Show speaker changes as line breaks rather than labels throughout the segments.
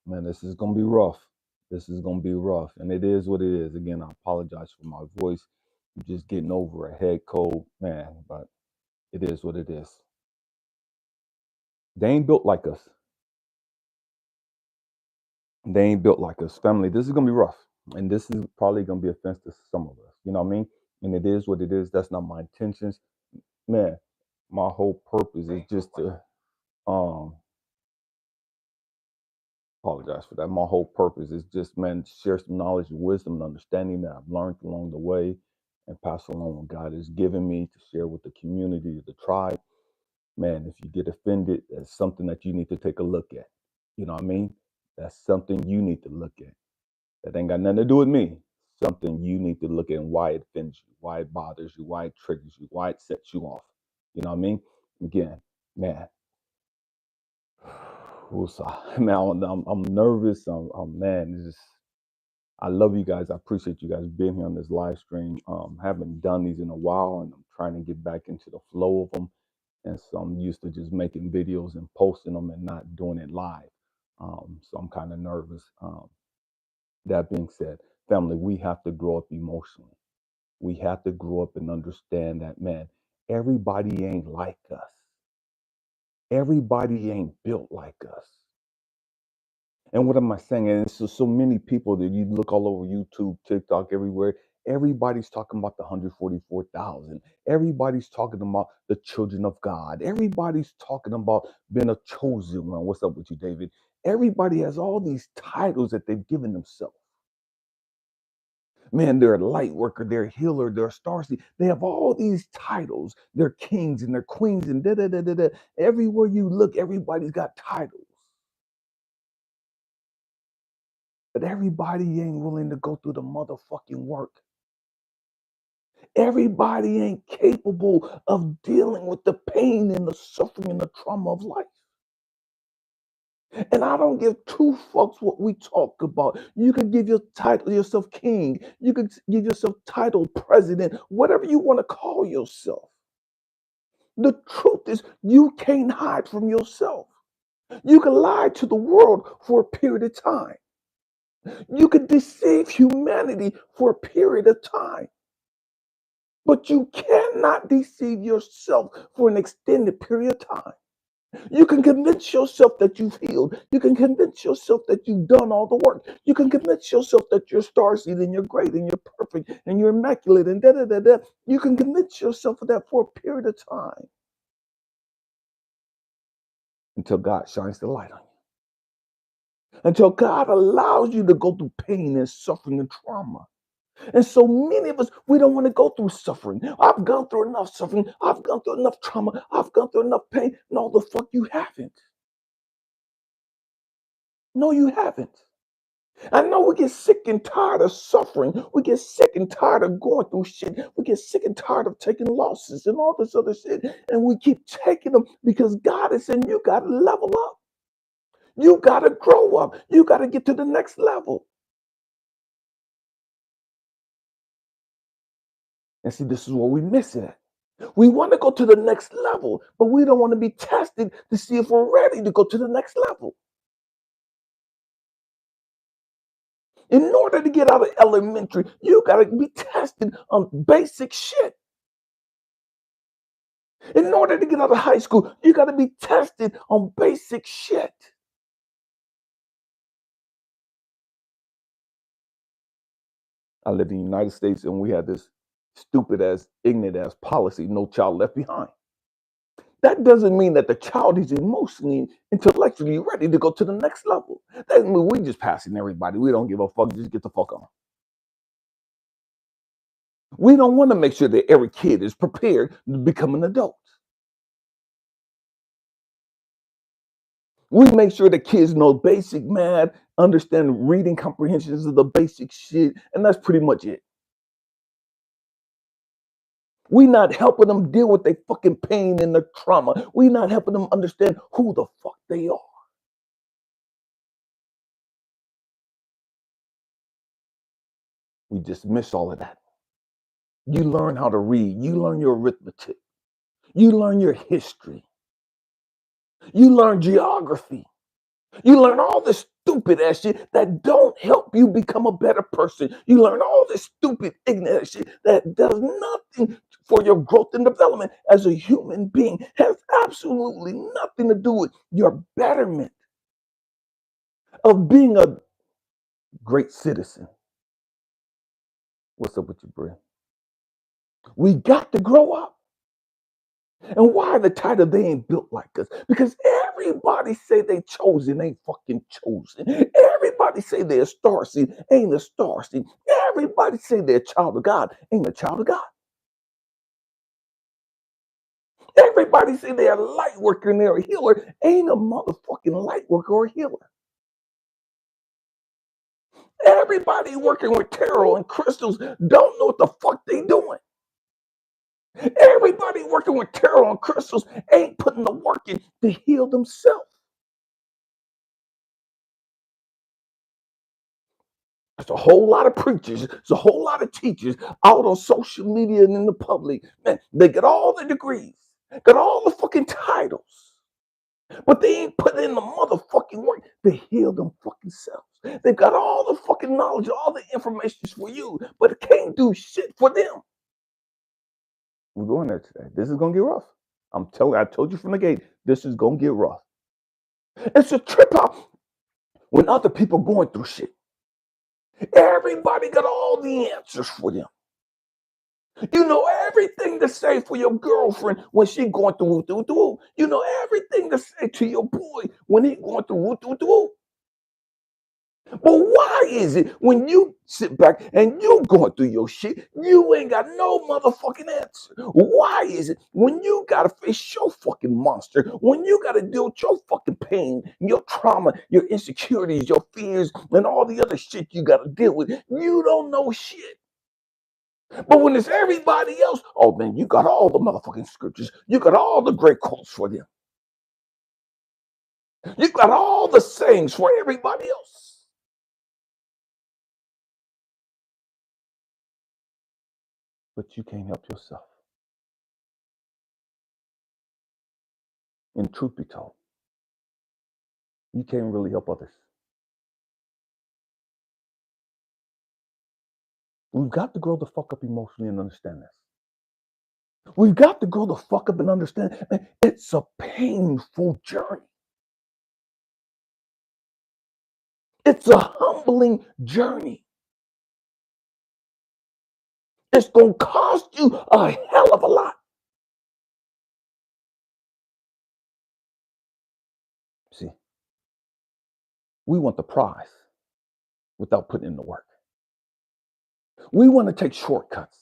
Man, this is gonna be rough. This is gonna be rough, and it is what it is. Again, I apologize for my voice. I'm just getting over a head cold, man. But it is what it is. They ain't built like us. They ain't built like us. Family, this is gonna be rough, and this is probably gonna be offensive to some of us. You know what I mean? And it is what it is. That's not my intentions, man. My whole purpose is just to um apologize for that. My whole purpose is just, man, share some knowledge, wisdom, and understanding that I've learned along the way and pass along what God has given me to share with the community, the tribe. Man, if you get offended, that's something that you need to take a look at. You know what I mean? That's something you need to look at. That ain't got nothing to do with me. Something you need to look at and why it offends you, why it bothers you, why it triggers you, why it sets you off. You know what I mean? Again, man, man, I'm nervous. Man, it's just, I love you guys. I appreciate you guys being here on this live stream. Haven't done these in a while, and I'm trying to get back into the flow of them. And so I'm used to just making videos and posting them and not doing it live. So I'm kind of nervous. That being said, family, we have to grow up emotionally. We have to grow up and understand that, man, everybody ain't like us. Everybody ain't built like us. And what am I saying? And it's just so many people that you look all over YouTube, TikTok, everywhere. Everybody's talking about the 144,000. Everybody's talking about the children of God. Everybody's talking about being a chosen one. What's up with you, David? Everybody has all these titles that they've given themselves. Man, they're a light worker, they're a healer, they're a star seed. They have all these titles. They're kings and they're queens and da da da da da. Everywhere you look, everybody's got titles. But everybody ain't willing to go through the motherfucking work. Everybody ain't capable of dealing with the pain and the suffering and the trauma of life. And I don't give two fucks what we talk about. You could give your title yourself king. You could give yourself title president, whatever you want to call yourself. The truth is, you can't hide from yourself. You can lie to the world for a period of time. You can deceive humanity for a period of time. But you cannot deceive yourself for an extended period of time. You can convince yourself that you've healed. You can convince yourself that you've done all the work. You can convince yourself that you're starseed and you're great and you're perfect and you're immaculate and da da da da. You can convince yourself of that for a period of time until God shines the light on you. Until God allows you to go through pain and suffering and trauma. And so many of us, we don't want to go through suffering. I've gone through enough suffering. I've gone through enough trauma. I've gone through enough pain. No, the fuck you haven't. No, you haven't. I know we get sick and tired of suffering. We get sick and tired of going through shit. We get sick and tired of taking losses and all this other shit. And we keep taking them because God is saying you got to level up. You got to grow up. You got to get to the next level. And see, this is where we miss it. We want to go to the next level, but we don't want to be tested to see if we're ready to go to the next level. In order to get out of elementary, you got to be tested on basic shit. In order to get out of high school, you got to be tested on basic shit. I live in the United States and we had this stupid ass, ignorant ass policy, no child left behind. That doesn't mean that the child is emotionally, intellectually ready to go to the next level. That means we just passing everybody. We don't give a fuck. Just get the fuck on. We don't want to make sure that every kid is prepared to become an adult. We make sure the kids know basic math, understand reading comprehensions of the basic shit, and that's pretty much it. We not helping them deal with their fucking pain and their trauma. We not helping them understand who the fuck they are. We just miss all of that. You learn how to read. You learn your arithmetic. You learn your history. You learn geography. You learn all this stupid ass shit that don't help you become a better person. You learn all this stupid, ignorant shit that does nothing for your growth and development as a human being. Has absolutely nothing to do with your betterment of being a great citizen. What's up with you, Bri? We got to grow up. And why the title they ain't built like us? Because everybody say they chosen, ain't fucking chosen. Everybody say they're a star seed, ain't a star seed. Everybody say they're a child of God, ain't a child of God. Everybody say they're a light worker and they're a healer, ain't a motherfucking light worker or a healer. Everybody working with tarot and crystals don't know what the fuck they doing. Everybody working with tarot and crystals ain't putting the work in to heal themselves. There's a whole lot of preachers, there's a whole lot of teachers out on social media and in the public. Man, they got all the degrees, got all the fucking titles, but they ain't putting in the motherfucking work to heal them fucking selves. They've got all the fucking knowledge, all the information for you, but it can't do shit for them. We're going there today. This is gonna get rough. I'm telling you, I told you from the gate, this is gonna get rough. It's a trip out when other people going through shit. Everybody got all the answers for them. You know everything to say for your girlfriend when she going through woo doo doo. You know everything to say to your boy when he going through woo doo doo. But why is it when you sit back and you going through your shit, you ain't got no motherfucking answer? Why is it when you gotta face your fucking monster, when you gotta deal with your fucking pain, your trauma, your insecurities, your fears, and all the other shit you gotta deal with, you don't know shit? But when it's everybody else, oh man, you got all the motherfucking scriptures. You got all the great quotes for them. You got all the sayings for everybody else. But you can't help yourself. And truth be told, you can't really help others. We've got to grow the fuck up emotionally and understand this. We've got to grow the fuck up and understand it's a painful journey. It's a humbling journey. It's going to cost you a hell of a lot. See, we want the prize without putting in the work. We want to take shortcuts.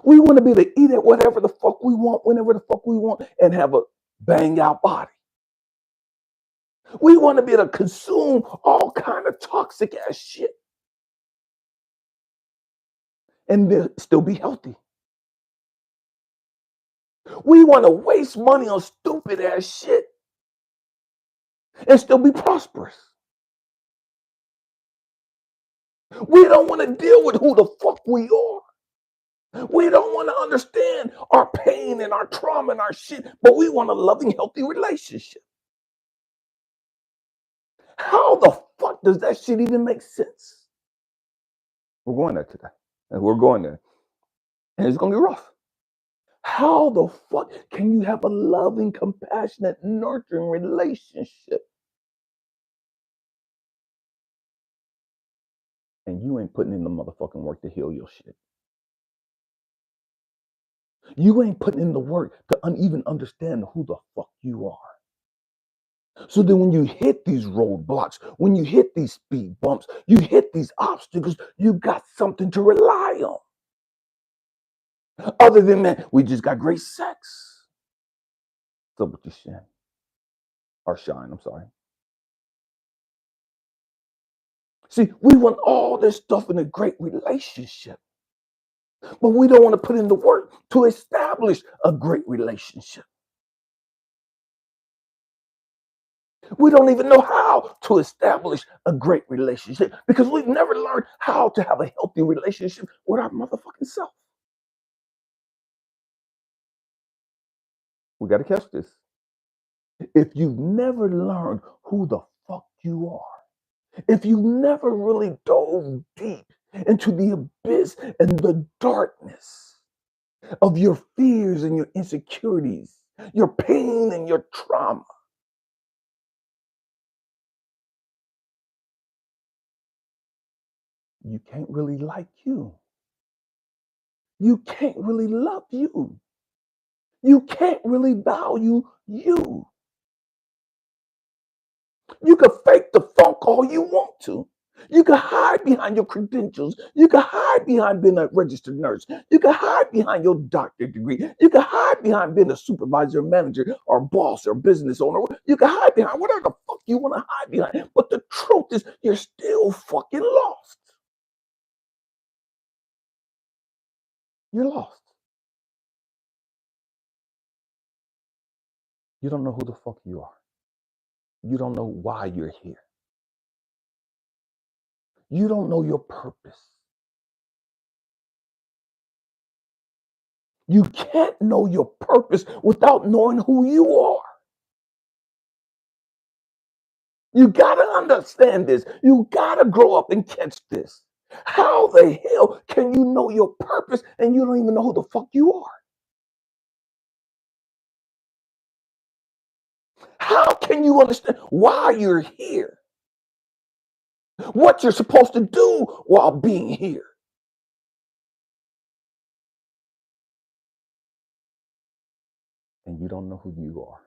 We want to be able to eat at whatever the fuck we want, whenever the fuck we want, and have a bang out body. We want to be able to consume all kind of toxic ass shit and still be healthy. We want to waste money on stupid ass shit and still be prosperous. We don't want to deal with who the fuck we are. We don't want to understand our pain and our trauma and our shit, but we want a loving, healthy relationship. How the fuck does that shit even make sense? We're going there today. And we're going there. And it's going to be rough. How the fuck can you have a loving, compassionate, nurturing relationship and you ain't putting in the motherfucking work to heal your shit? You ain't putting in the work to even understand who the fuck you are. So then when you hit these roadblocks, when you hit these speed bumps, you hit these obstacles, you got something to rely on. Other than that, we just got great sex. What's up with you, Shan? Or Shine, I'm sorry. See, we want all this stuff in a great relationship, but we don't want to put in the work to establish a great relationship. We don't even know how to establish a great relationship because we've never learned how to have a healthy relationship with our motherfucking self. We got to catch this. If you've never learned who the fuck you are, if you never really dove deep into the abyss and the darkness of your fears and your insecurities, your pain and your trauma, you can't really like you. You can't really love you. You can't really value you. You can fake the funk all you want to. You can hide behind your credentials. You can hide behind being a registered nurse. You can hide behind your doctorate degree. You can hide behind being a supervisor, manager, or boss, or business owner. You can hide behind whatever the fuck you want to hide behind. But the truth is, you're still fucking lost. You're lost. You don't know who the fuck you are. You don't know why you're here. You don't know your purpose. You can't know your purpose without knowing who you are. You gotta understand this. You gotta grow up and catch this. How the hell can you know your purpose and you don't even know who the fuck you are? How can you understand why you're here? What you're supposed to do while being here? And you don't know who you are.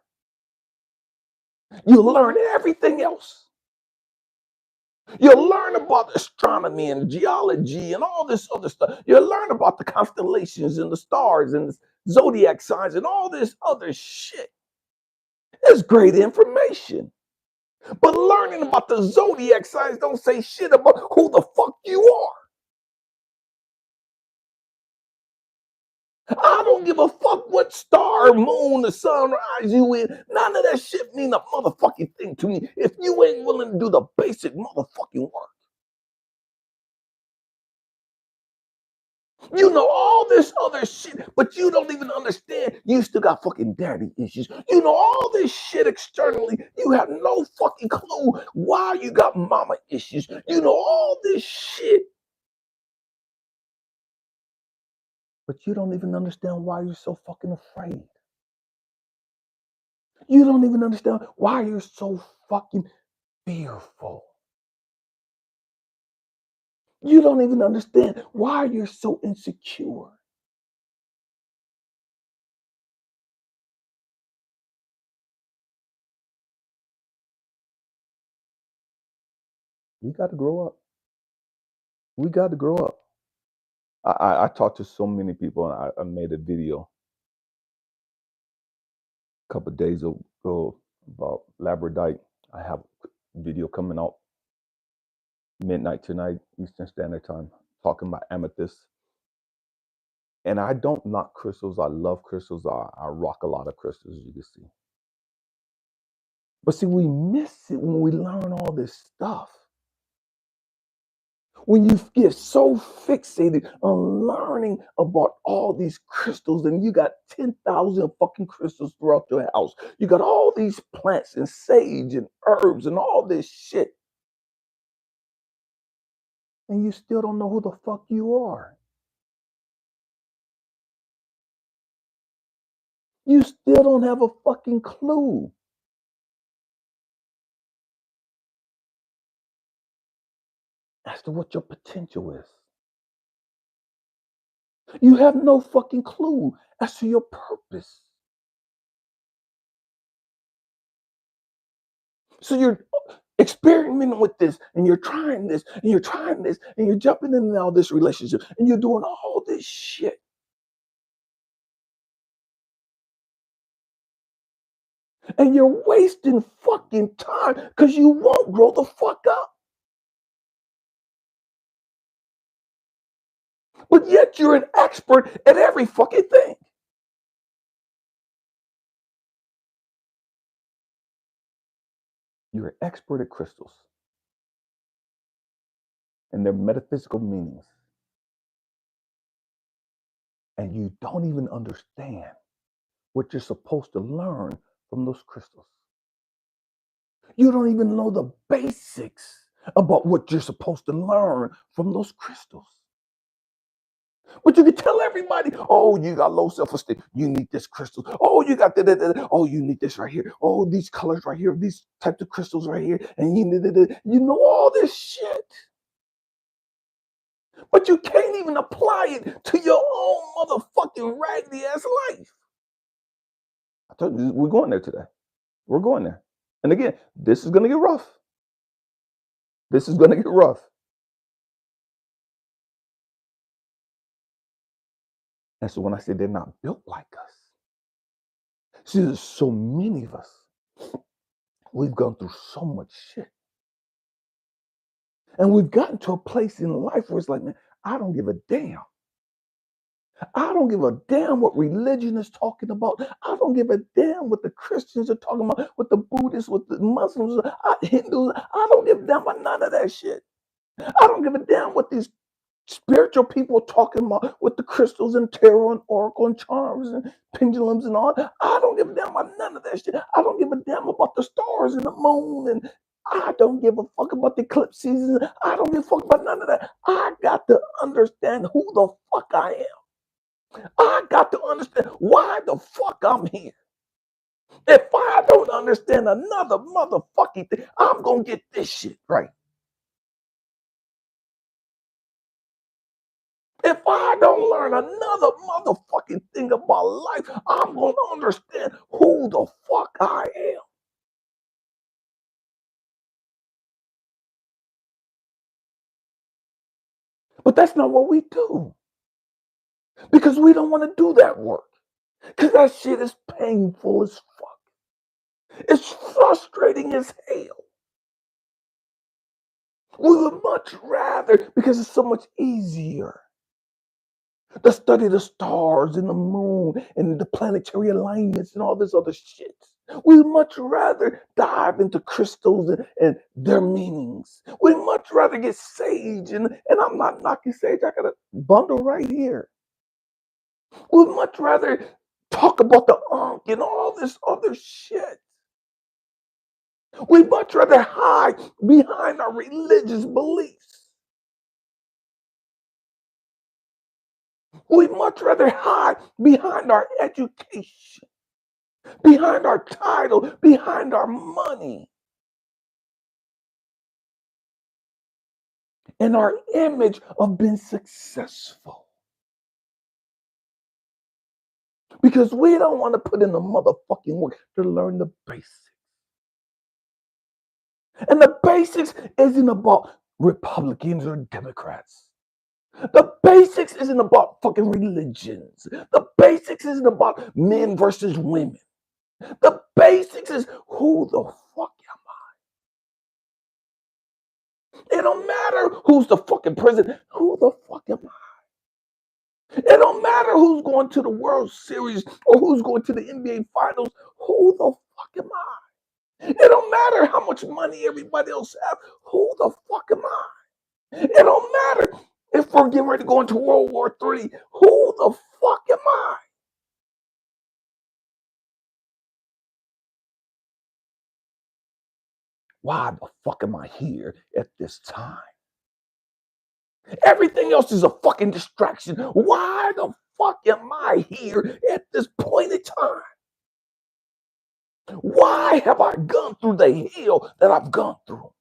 You learn everything else. You'll learn about astronomy and geology and all this other stuff. You'll learn about the constellations and the stars and the zodiac signs and all this other shit. It's great information. But learning about the zodiac signs don't say shit about who the fuck you are. I don't give a fuck what star, moon, the sunrise you in. None of that shit mean a motherfucking thing to me if you ain't willing to do the basic motherfucking work. You know all this other shit, but you don't even understand. You still got fucking daddy issues. You know all this shit externally. You have no fucking clue why you got mama issues. You know all this shit, but you don't even understand why you're so fucking afraid. You don't even understand why you're so fucking fearful. You don't even understand why you're so insecure. We got to grow up. We got to grow up. I talked to so many people, and I made a video a couple of days ago about labradorite. I have a video coming out midnight tonight, Eastern Standard Time, talking about amethyst. And I don't knock crystals. I love crystals. I rock a lot of crystals, as you can see. But see, we miss it when we learn all this stuff. When you get so fixated on learning about all these crystals, and you got 10,000 fucking crystals throughout your house, you got all these plants and sage and herbs and all this shit, and you still don't know who the fuck you are. You still don't have a fucking clue as to what your potential is. You have no fucking clue as to your purpose. So you're experimenting with this, and you're trying this, and you're trying this, and you're jumping into all this relationship, and you're doing all this shit. And you're wasting fucking time because you won't grow the fuck up. But yet you're an expert at every fucking thing. You're an expert at crystals and their metaphysical meanings. And you don't even understand what you're supposed to learn from those crystals. You don't even know the basics about what you're supposed to learn from those crystals. But you can tell everybody, oh, you got low self-esteem. You need this crystal. Oh, you got that. Oh, you need this right here. Oh, these colors right here. These types of crystals right here. And you need that. You know all this shit. But you can't even apply it to your own motherfucking raggedy ass life. I told you, we're going there today. We're going there. And again, this is going to get rough. This is going to get rough. And so when I say they're not built like us, see, there's so many of us. We've gone through so much shit. And we've gotten to a place in life where it's like, man, I don't give a damn. I don't give a damn what religion is talking about. I don't give a damn what the Christians are talking about, what the Buddhists, what the Muslims, Hindus. I don't give a damn about none of that shit. I don't give a damn what these spiritual people are talking about with the crystals and tarot and oracle and charms and pendulums and all. I don't give a damn about none of that shit. I don't give a damn about the stars and the moon, and I don't give a fuck about the eclipse season. I don't give a fuck about none of that. I got to understand who the fuck I am. I got to understand why the fuck I'm here. If I don't understand another motherfucking thing, I'm gonna get this shit right. If I don't learn another motherfucking thing about life, I'm going to understand who the fuck I am. But that's not what we do because we don't want to do that work because that shit is painful as fuck. It's frustrating as hell. We would much rather, because it's so much easier, to study the stars and the moon and the planetary alignments and all this other shit. We much rather dive into crystals and their meanings. We much rather get sage, and I'm not knocking sage. I got a bundle right here. We much rather talk about the Ankh and all this other shit. We much rather hide behind our religious beliefs. We much rather hide behind our education, behind our title, behind our money, and our image of being successful. Because we don't want to put in the motherfucking work to learn the basics. And the basics isn't about Republicans or Democrats. The basics isn't about fucking religions. The basics isn't about men versus women. The basics is who the fuck am I? It don't matter who's the fucking president. Who the fuck am I? It don't matter who's going to the World Series or who's going to the NBA Finals. Who the fuck am I? It don't matter how much money everybody else have. Who the fuck am I? It don't matter if we're getting ready to go into World War III. Who the fuck am I? Why the fuck am I here at this time? Everything else is a fucking distraction. Why the fuck am I here at this point in time? Why have I gone through the hell that I've gone through?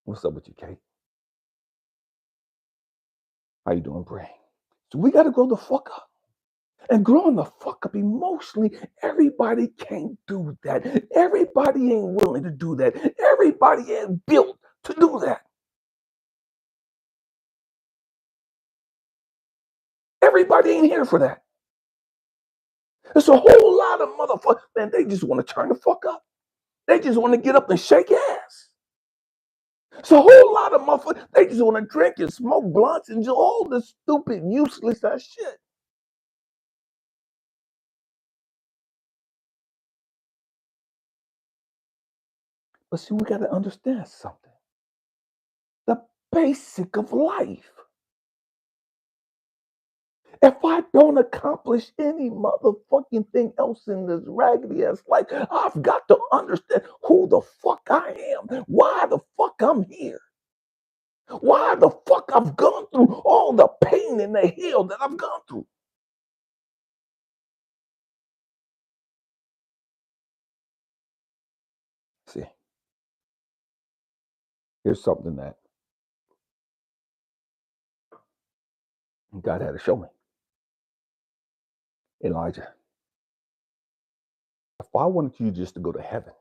What's up with you, Kate? How you doing, Bray? So we got to grow the fuck up. And growing the fuck up emotionally, everybody can't do that. Everybody ain't willing to do that. Everybody ain't built to do that. Everybody ain't here for that. There's a whole lot of motherfuckers, man, they just want to turn the fuck up. They just want to get up and shake ass. It's a whole lot of motherfuckers, they just want to drink and smoke blunts and do all this stupid, useless ass shit. But see, we got to understand something. The basic of life If I don't accomplish any motherfucking thing else in this raggedy ass life, I've got to understand who the fuck I am, why the fuck I'm here, why the fuck I've gone through all the pain and the hell that I've gone through. See, here's something that God had to show me. Elijah, if I wanted you just to go to heaven,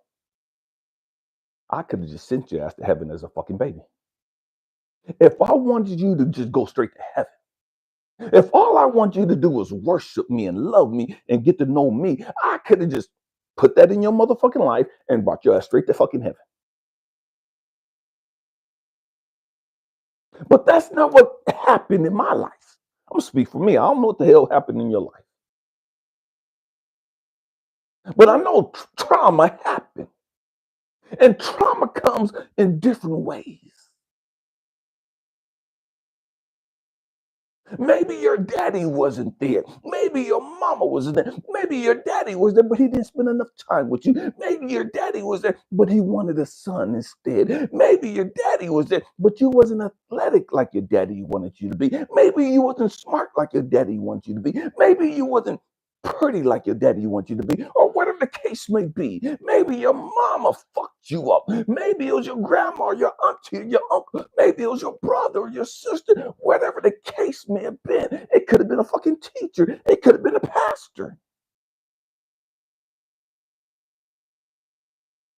I could have just sent your ass to heaven as a fucking baby. If I wanted you to just go straight to heaven, if all I want you to do was worship me and love me and get to know me, I could have just put that in your motherfucking life and brought your ass straight to fucking heaven. But that's not what happened in my life. I'm gonna speak for me. I don't know what the hell happened in your life. But I know trauma happened. And trauma comes in different ways. Maybe your daddy wasn't there. Maybe your mama wasn't there. Maybe your daddy was there, but he didn't spend enough time with you. Maybe your daddy was there, but he wanted a son instead. Maybe your daddy was there, but you wasn't athletic like your daddy wanted you to be. Maybe you wasn't smart like your daddy wanted you to be. Maybe you wasn't pretty like your daddy wants you to be, or whatever the case may be. Maybe your mama fucked you up. Maybe it was your grandma, or your auntie, or your uncle. Maybe it was your brother or your sister. Whatever the case may have been, it could have been a fucking teacher. It could have been a pastor.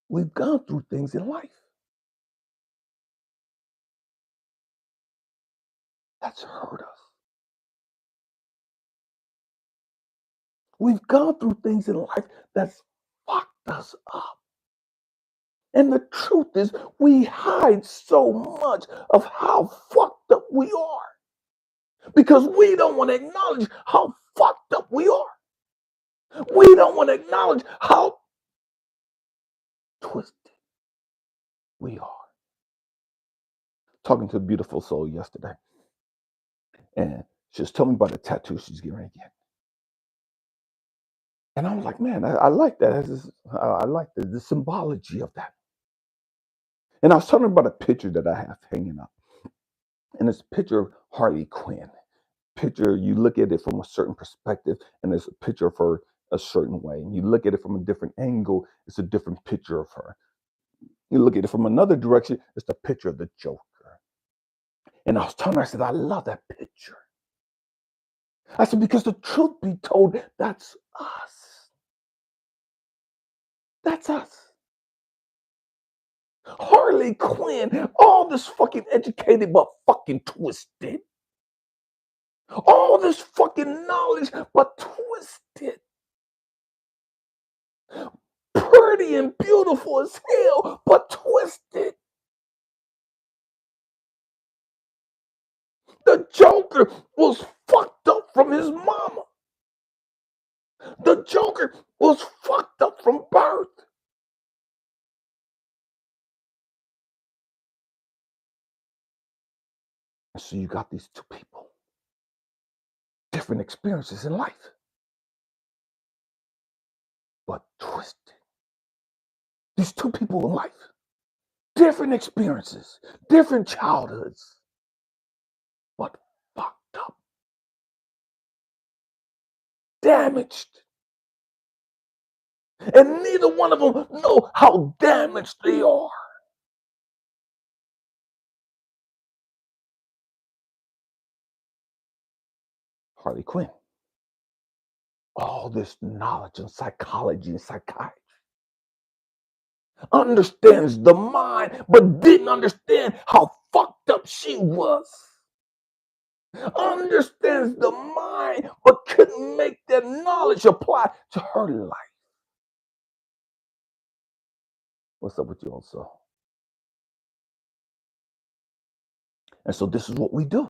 We've gone through things in life that's hurt us. We've gone through things in life that's fucked us up. And the truth is, we hide so much of how fucked up we are because we don't want to acknowledge how fucked up we are. We don't want to acknowledge how twisted we are. Talking to a beautiful soul yesterday, and she was telling me about a tattoo she's getting ready to get. And I was like, man, I like that. I like the symbology of that. And I was telling her about a picture that I have hanging up. And it's a picture of Harley Quinn. Picture, you look at it from a certain perspective, and it's a picture of her a certain way. And you look at it from a different angle, it's a different picture of her. You look at it from another direction, it's the picture of the Joker. And I was telling her, I said, I love that picture. I said, because the truth be told, that's us. That's us. Harley Quinn, all this fucking educated but fucking twisted. All this fucking knowledge but twisted. Pretty and beautiful as hell, but twisted. The Joker was fucked up from his mama. The Joker was fucked up from birth. So you got these two people, different experiences in life, but twisted. These two people in life, different experiences, different childhoods, but fucked up, damaged. And neither one of them know how damaged they are. Harley Quinn, all this knowledge and psychology and psychiatry, understands the mind, but didn't understand how fucked up she was. Understands the mind, but couldn't make that knowledge apply to her life. What's up with you also? And so this is what we do.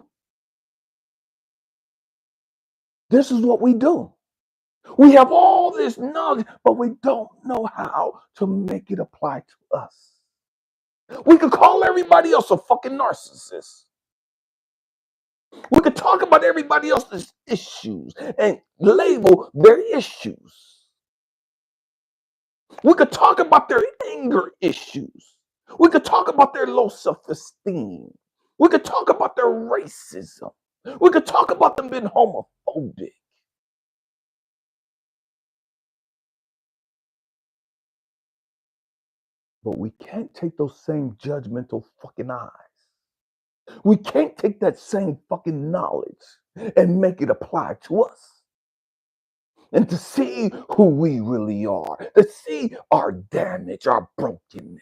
This is what we do. We have all this knowledge, but we don't know how to make it apply to us. We could call everybody else a fucking narcissist. We could talk about everybody else's issues and label their issues. We could talk about their anger issues. We could talk about their low self-esteem. We could talk about their racism. We could talk about them being homophobic. But we can't take those same judgmental fucking eyes. We can't take that same fucking knowledge and make it apply to us. And to see who we really are, to see our damage, our brokenness.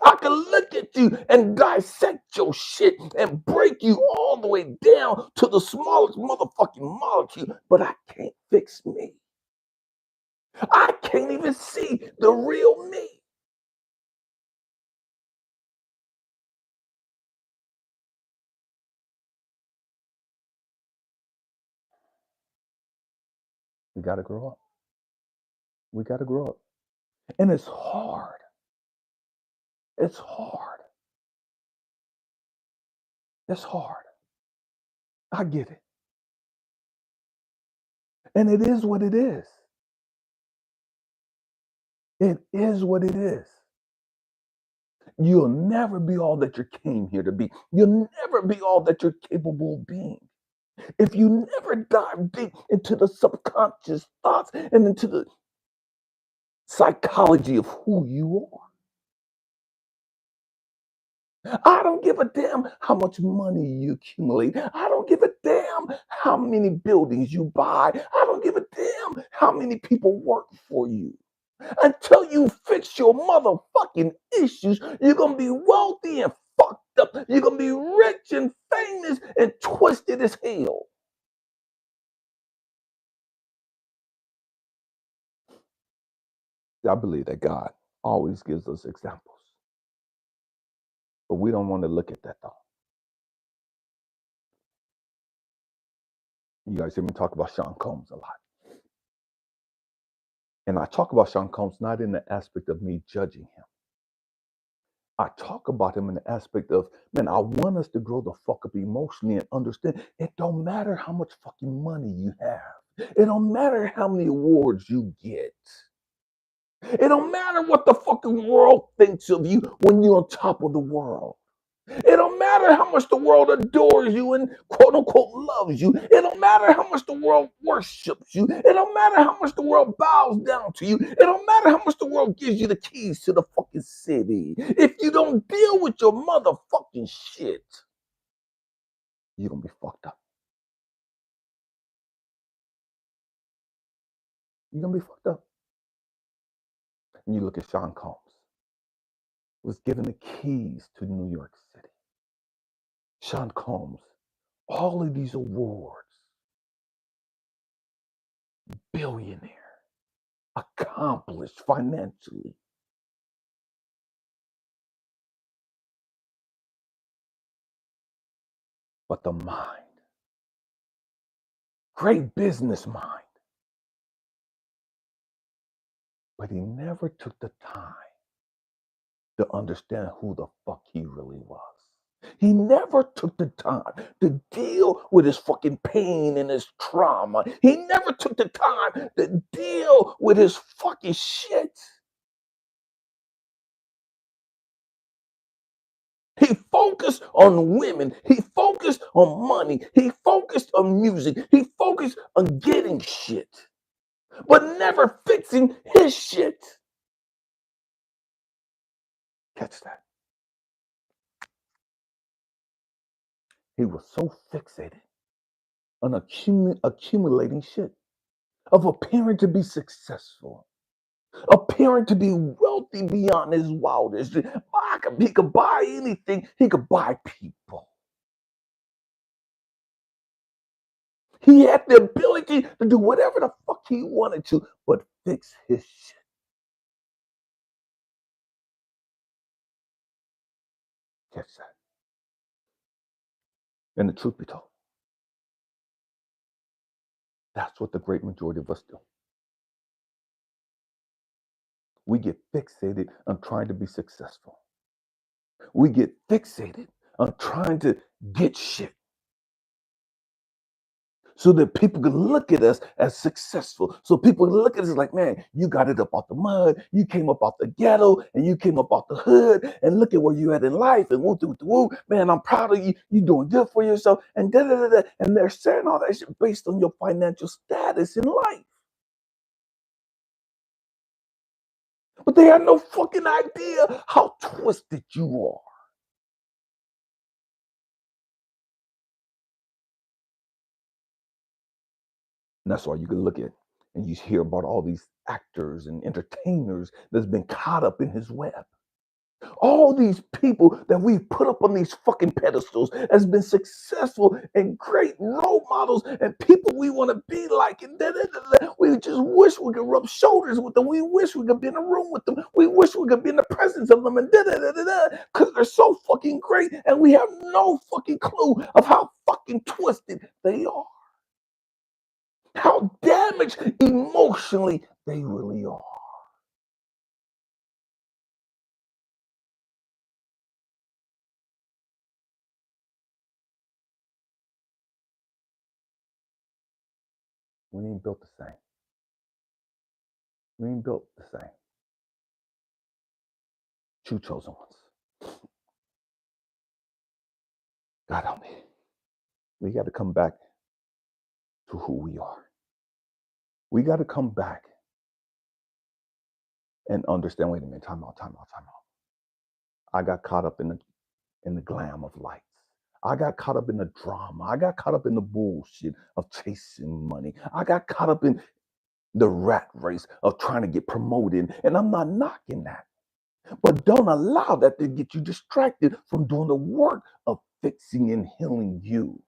I can look at you and dissect your shit and break you all the way down to the smallest motherfucking molecule, but I can't fix me. I can't even see the real me. We got to grow up. We got to grow up. And it's hard. It's hard. It's hard. I get it. And it is what it is. It is what it is. You'll never be all that you came here to be. You'll never be all that you're capable of being. If you never dive deep into the subconscious thoughts and into the psychology of who you are. I don't give a damn how much money you accumulate. I don't give a damn how many buildings you buy. I don't give a damn how many people work for you. Until you fix your motherfucking issues, you're going to be wealthy and fucked up. You're going to be rich and famous and twisted as hell. I believe that God always gives us examples. But we don't want to look at that though. You guys hear me talk about Sean Combs a lot. And I talk about Sean Combs not in the aspect of me judging him. I talk about him in the aspect of, man, I want us to grow the fuck up emotionally and understand it don't matter how much fucking money you have. It don't matter how many awards you get. It don't matter what the fucking world thinks of you when you're on top of the world. It don't matter how much the world adores you and quote unquote loves you. It don't matter how much the world worships you. It don't matter how much the world bows down to you. It don't matter how much the world gives you the keys to the fucking city. If you don't deal with your motherfucking shit, you're gonna be fucked up. You're gonna be fucked up. And you look at Sean Combs, was given the keys to New York City. Sean Combs, all of these awards, billionaire, accomplished financially. But the mind, great business mind. But he never took the time to understand who the fuck he really was. He never took the time to deal with his fucking pain and his trauma. He never took the time to deal with his fucking shit. He focused on women. He focused on money. He focused on music. He focused on getting shit, but never fixing his shit. Catch that. He was so fixated on accumulating shit, of appearing to be successful, appearing to be wealthy beyond his wildest dreams. He could buy anything. He could buy people. He had the ability to do whatever the fuck he wanted to, but fix his shit. Catch that. And the truth be told, that's what the great majority of us do. We get fixated on trying to be successful. We get fixated of trying to get shit so that people can look at us as successful. So people look at us like, man, you got it up out the mud, you came up out the ghetto, and you came up out the hood, and look at where you at in life, and woo, woo, woo, man, I'm proud of you. You doing good for yourself, and da da da da. And they're saying all that shit based on your financial status in life, but they have no fucking idea how twisted you are. And that's why you can look at and you hear about all these actors and entertainers that's been caught up in his web. All these people that we put up on these fucking pedestals has been successful and great role models and people we want to be like. And we just wish we could rub shoulders with them. We wish we could be in a room with them. We wish we could be in the presence of them and because they're so fucking great and we have no fucking clue of how fucking twisted they are. How damaged emotionally they really are. We ain't built the same. We ain't built the same. True chosen ones. God help me. We got to come back to who we are. We got to come back and understand. Wait a minute. Time out. Time out. Time out. I got caught up in the glam of lights. I got caught up in the drama. I got caught up in the bullshit of chasing money. I got caught up in the rat race of trying to get promoted. And I'm not knocking that. But don't allow that to get you distracted from doing the work of fixing and healing you.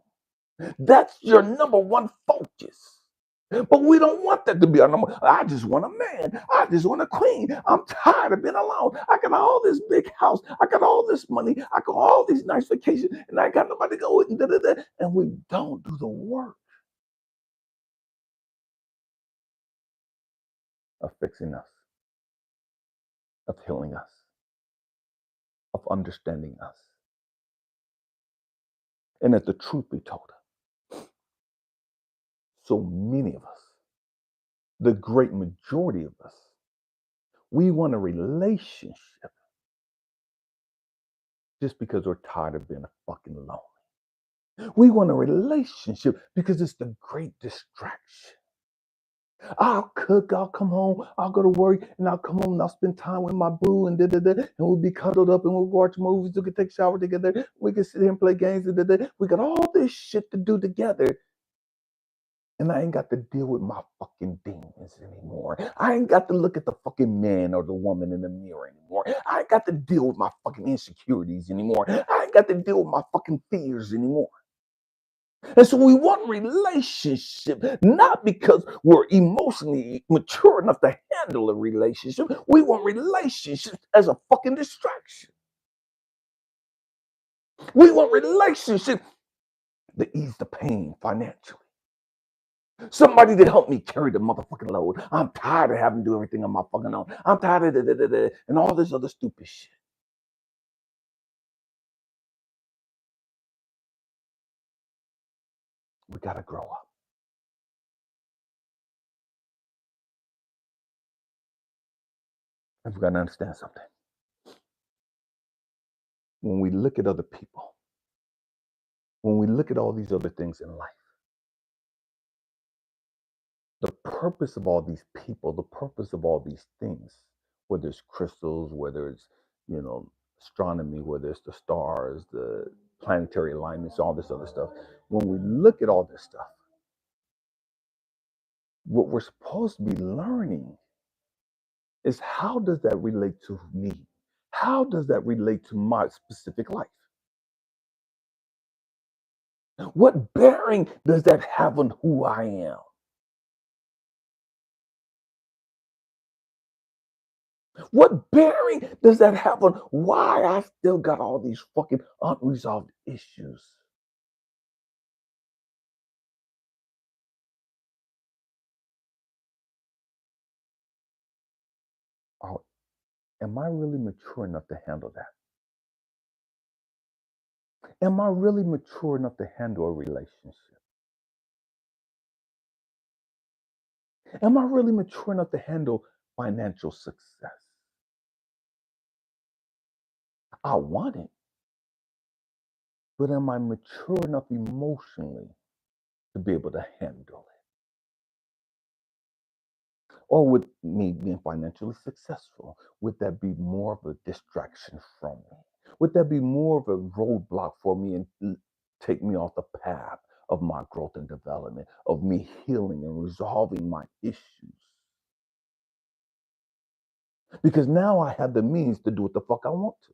That's your number one focus. But we don't want that to be our number. I just want a man. I just want a queen. I'm tired of being alone. I got all this big house. I got all this money. I got all these nice vacations, and I got nobody to go with. And we don't do the work of fixing us, of healing us, of understanding us. And if the truth be told, so many of us, the great majority of us, we want a relationship just because we're tired of being fucking alone. We want a relationship because it's the great distraction. I'll cook, I'll come home, I'll go to work, and I'll come home and I'll spend time with my boo and and we'll be cuddled up and we'll watch movies, we can take a shower together, we can sit here and play games, we got all this shit to do together. And I ain't got to deal with my fucking demons anymore. I ain't got to look at the fucking man or the woman in the mirror anymore. I ain't got to deal with my fucking insecurities anymore. I ain't got to deal with my fucking fears anymore. And so we want relationship, not because we're emotionally mature enough to handle a relationship. We want relationships as a fucking distraction. We want relationship to ease the pain financially. Somebody to help me carry the motherfucking load. I'm tired of having to do everything on my fucking own. I'm tired of and all this other stupid shit. We gotta grow up. And we gotta understand something. When we look at other people, when we look at all these other things in life, the purpose of all these people, the purpose of all these things, whether it's crystals, whether it's, astronomy, whether it's the stars, the planetary alignments, all this other stuff. When we look at all this stuff, what we're supposed to be learning is how does that relate to me? How does that relate to my specific life? What bearing does that have on who I am? What bearing does that have on why I still got all these fucking unresolved issues? Or am I really mature enough to handle that? Am I really mature enough to handle a relationship? Am I really mature enough to handle financial success? I want it, but am I mature enough emotionally to be able to handle it? Or would me being financially successful, would that be more of a distraction from me? Would that be more of a roadblock for me and take me off the path of my growth and development, of me healing and resolving my issues? Because now I have the means to do what the fuck I want to.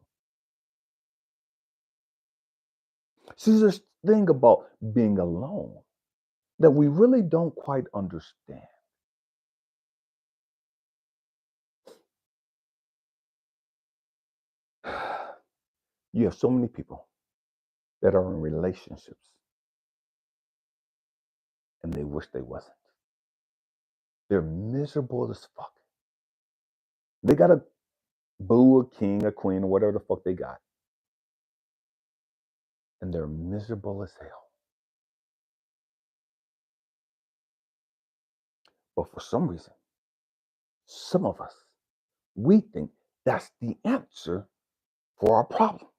See, there's this thing about being alone that we really don't quite understand. You have so many people that are in relationships and they wish they wasn't. They're miserable as fuck. They got a boo, a king, a queen, or whatever the fuck they got. And they're miserable as hell. But for some reason, some of us, we think that's the answer for our problem.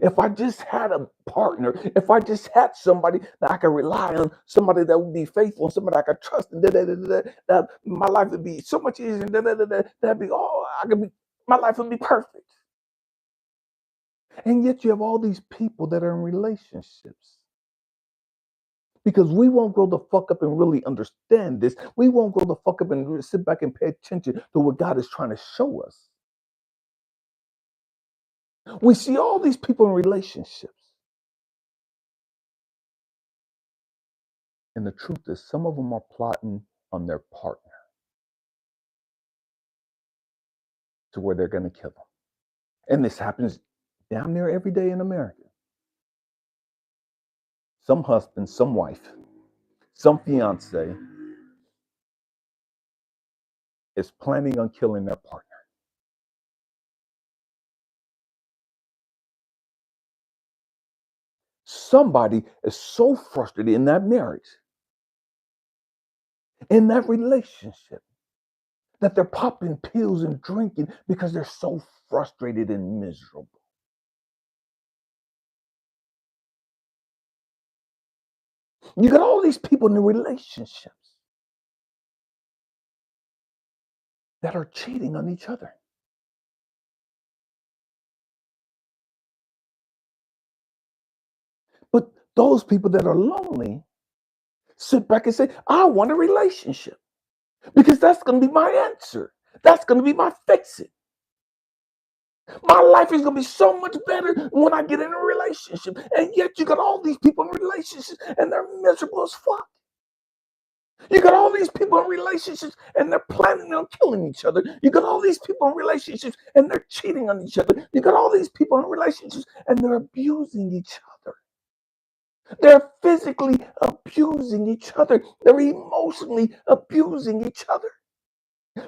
If I just had a partner, if I just had somebody that I could rely on, somebody that would be faithful, somebody I could trust, and that my life would be so much easier. That'd be all I could be. My life would be perfect. And yet you have all these people that are in relationships. Because we won't grow the fuck up and really understand this. We won't grow the fuck up and sit back and pay attention to what God is trying to show us. We see all these people in relationships. And the truth is, some of them are plotting on their partner to where they're going to kill them. And this happens down near every day in America. Some husband, some wife, some fiance is planning on killing their partner. Somebody is so frustrated in that marriage, in that relationship, that they're popping pills and drinking because they're so frustrated and miserable. You got all these people in the relationships that are cheating on each other. But those people that are lonely sit back and say, I want a relationship because that's going to be my answer. That's going to be my fix it. My life is going to be so much better when I get in a relationship. And yet you got all these people in relationships and they're miserable as fuck. You got all these people in relationships and they're planning on killing each other. You got all these people in relationships and they're cheating on each other. You got all these people in relationships and they're abusing each other. They're physically abusing each other. They're emotionally abusing each other.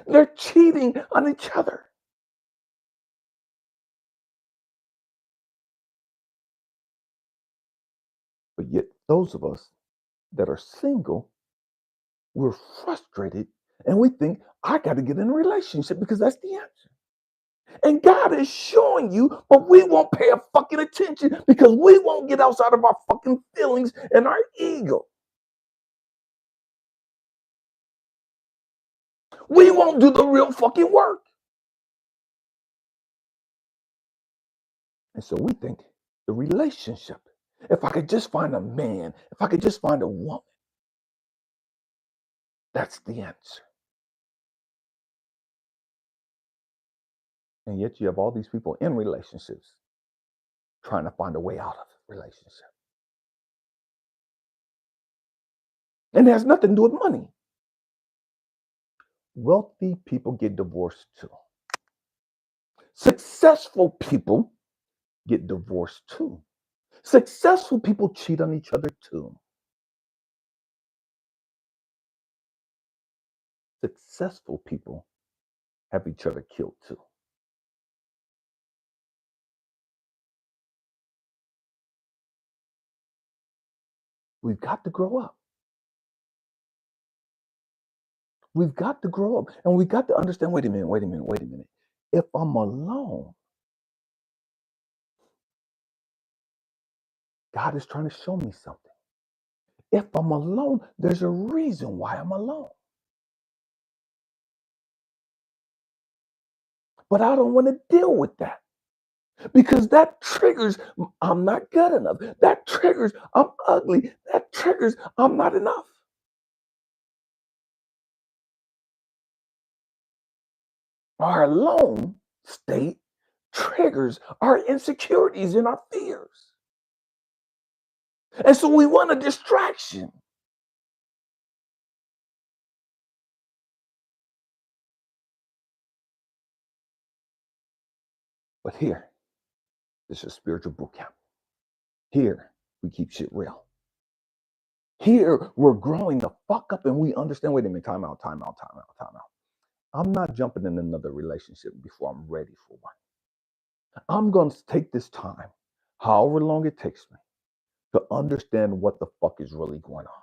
They're cheating on each other. But yet, those of us that are single, we're frustrated and we think, I got to get in a relationship because that's the answer. And God is showing you, but we won't pay a fucking attention because we won't get outside of our fucking feelings and our ego. We won't do the real fucking work. And so we think the relationship, if I could just find a man, if I could just find a woman, that's the answer. And yet you have all these people in relationships trying to find a way out of the relationship. And it has nothing to do with money. Wealthy people get divorced too. Successful people get divorced too. Successful people cheat on each other too. Successful people have each other killed too. We've got to grow up. We've got to grow up. And we got to understand, wait a minute. If I'm alone, God is trying to show me something. If I'm alone, there's a reason why I'm alone. But I don't want to deal with that because that triggers I'm not good enough. That triggers I'm ugly. That triggers I'm not enough. Our alone state triggers our insecurities and our fears. And so we want a distraction. But here, this is spiritual boot camp. Here, we keep shit real. Here, we're growing the fuck up and we understand, wait a minute, time out. I'm not jumping in another relationship before I'm ready for one. I'm going to take this time, however long it takes me, to understand what the fuck is really going on.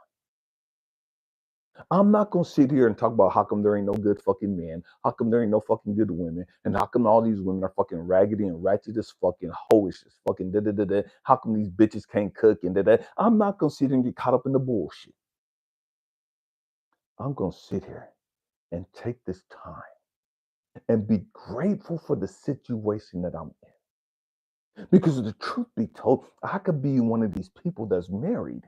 I'm not going to sit here and talk about how come there ain't no good fucking men, how come there ain't no fucking good women, and how come all these women are fucking raggedy and ratchet as fucking hoish as fucking da da da da. How come these bitches can't cook and da da. I'm not going to sit here and get caught up in the bullshit. I'm going to sit here and take this time and be grateful for the situation that I'm in. Because the truth be told, I could be one of these people that's married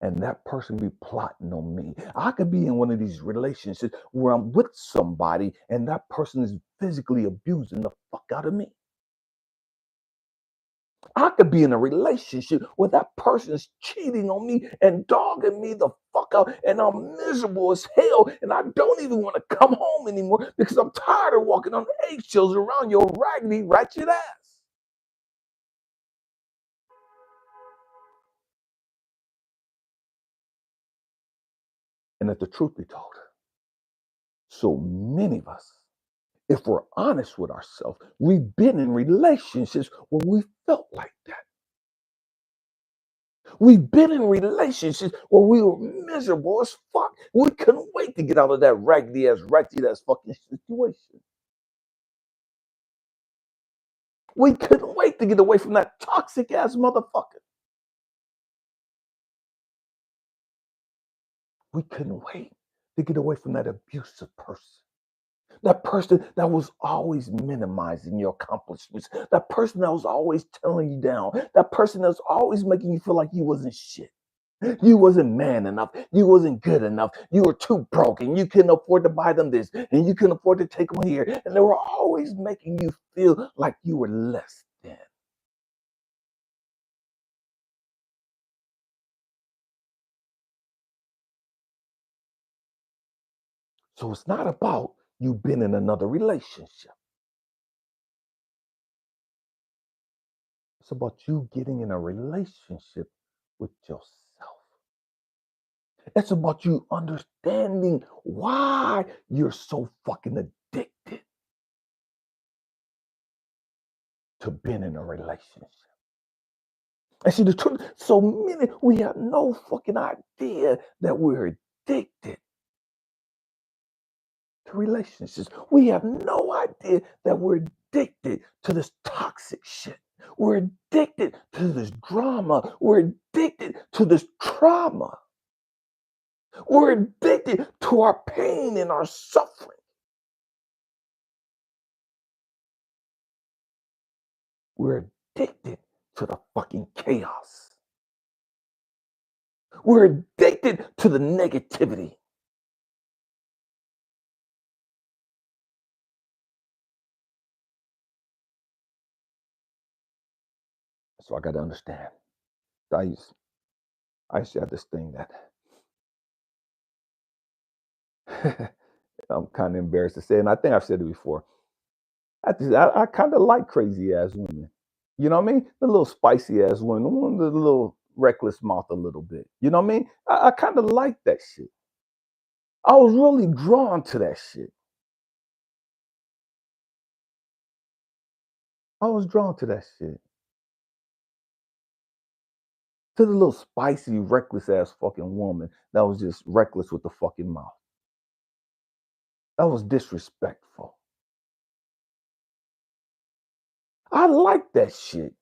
and that person be plotting on me. I could be in one of these relationships where I'm with somebody and that person is physically abusing the fuck out of me. I could be in a relationship where that person is cheating on me and dogging me the fuck out, and I'm miserable as hell, and I don't even want to come home anymore because I'm tired of walking on eggshells around your raggedy, ratchet ass. And if the truth be told, so many of us, if we're honest with ourselves, we've been in relationships where we felt like that. We've been in relationships where we were miserable as fuck. We couldn't wait to get out of that raggedy ass, ratchet ass fucking situation. We couldn't wait to get away from that toxic ass motherfucker. We couldn't wait to get away from that abusive person. That person that was always minimizing your accomplishments. That person that was always telling you down. That person that was always making you feel like you wasn't shit. You wasn't man enough. You wasn't good enough. You were too broken. You couldn't afford to buy them this, and you couldn't afford to take them here. And they were always making you feel like you were less than. So it's not about you being in another relationship. It's about you getting in a relationship with yourself. It's about you understanding why you're so fucking addicted to being in a relationship. And see, the truth, so many, we have no fucking idea that we're addicted to relationships. We have no idea that we're addicted to this toxic shit. We're addicted to this drama. We're addicted to this trauma. We're addicted to our pain and our suffering. We're addicted to the fucking chaos. We're addicted to the negativity. So I got to understand. I used, I used to have this thing that I'm kind of embarrassed to say, and I think I've said it before. I kind of like crazy ass women. You know what I mean? The little spicy ass women, the one with the little reckless mouth a little bit. You know what I mean? I kind of like that shit. I was really drawn to that shit. I was drawn to that shit. to the little spicy, reckless ass fucking woman that was just reckless with the fucking mouth. That was disrespectful. I like that shit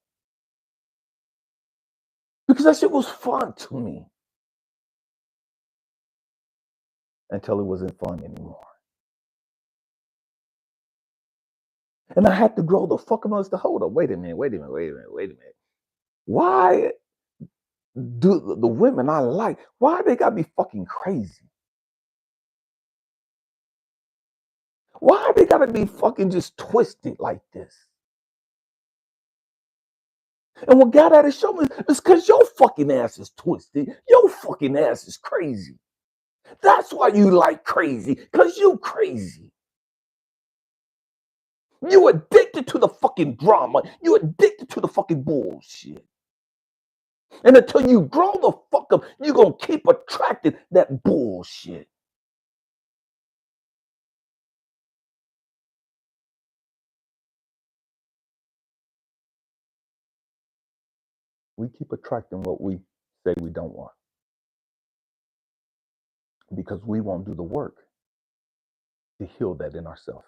because that shit was fun to me until it wasn't fun anymore. And I had to grow the fuck amongst the hold up. Wait a minute, wait a minute, wait a minute, wait a minute. Why do the women I like, why they gotta be fucking crazy? Why they gotta be fucking just twisted like this? And what God had to show me is because your fucking ass is twisted. Your fucking ass is crazy. That's why you like crazy, because you crazy. You addicted to the fucking drama. You addicted to the fucking bullshit. And until you grow the fuck up, you're going to keep attracting that bullshit. We keep attracting what we say we don't want because we won't do the work to heal that in ourselves.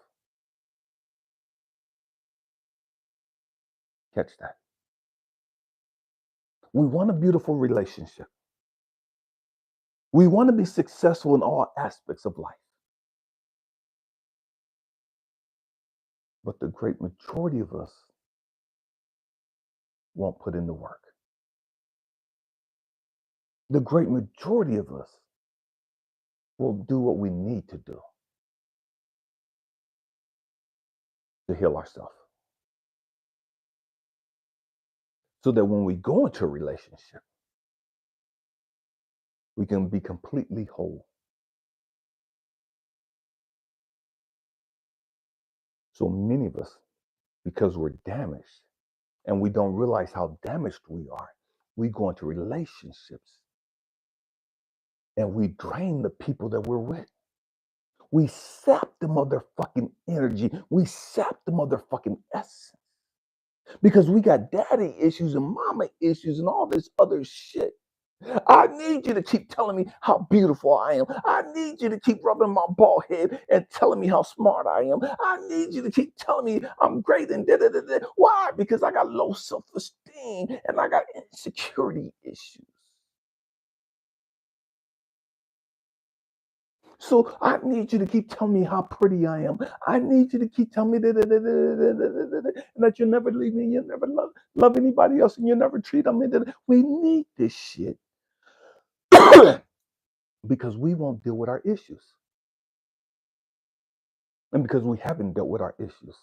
Catch that. We want a beautiful relationship. We want to be successful in all aspects of life. But the great majority of us won't put in the work. The great majority of us will do what we need to do to heal ourselves. So that when we go into a relationship, we can be completely whole. So many of us, because we're damaged and we don't realize how damaged we are, we go into relationships and we drain the people that we're with. We sap them of their fucking energy. We sap them of their fucking essence. Because we got daddy issues and mama issues and all this other shit. I need you to keep telling me how beautiful I am. I need you to keep rubbing my bald head and telling me how smart I am. I need you to keep telling me I'm great and da da da da. Why? Because I got low self-esteem and I got insecurity issues. So I need you to keep telling me how pretty I am. I need you to keep telling me that you'll never leave me, you'll never love anybody else, and you'll never treat them. We need this shit because we won't deal with our issues. And because we haven't dealt with our issues.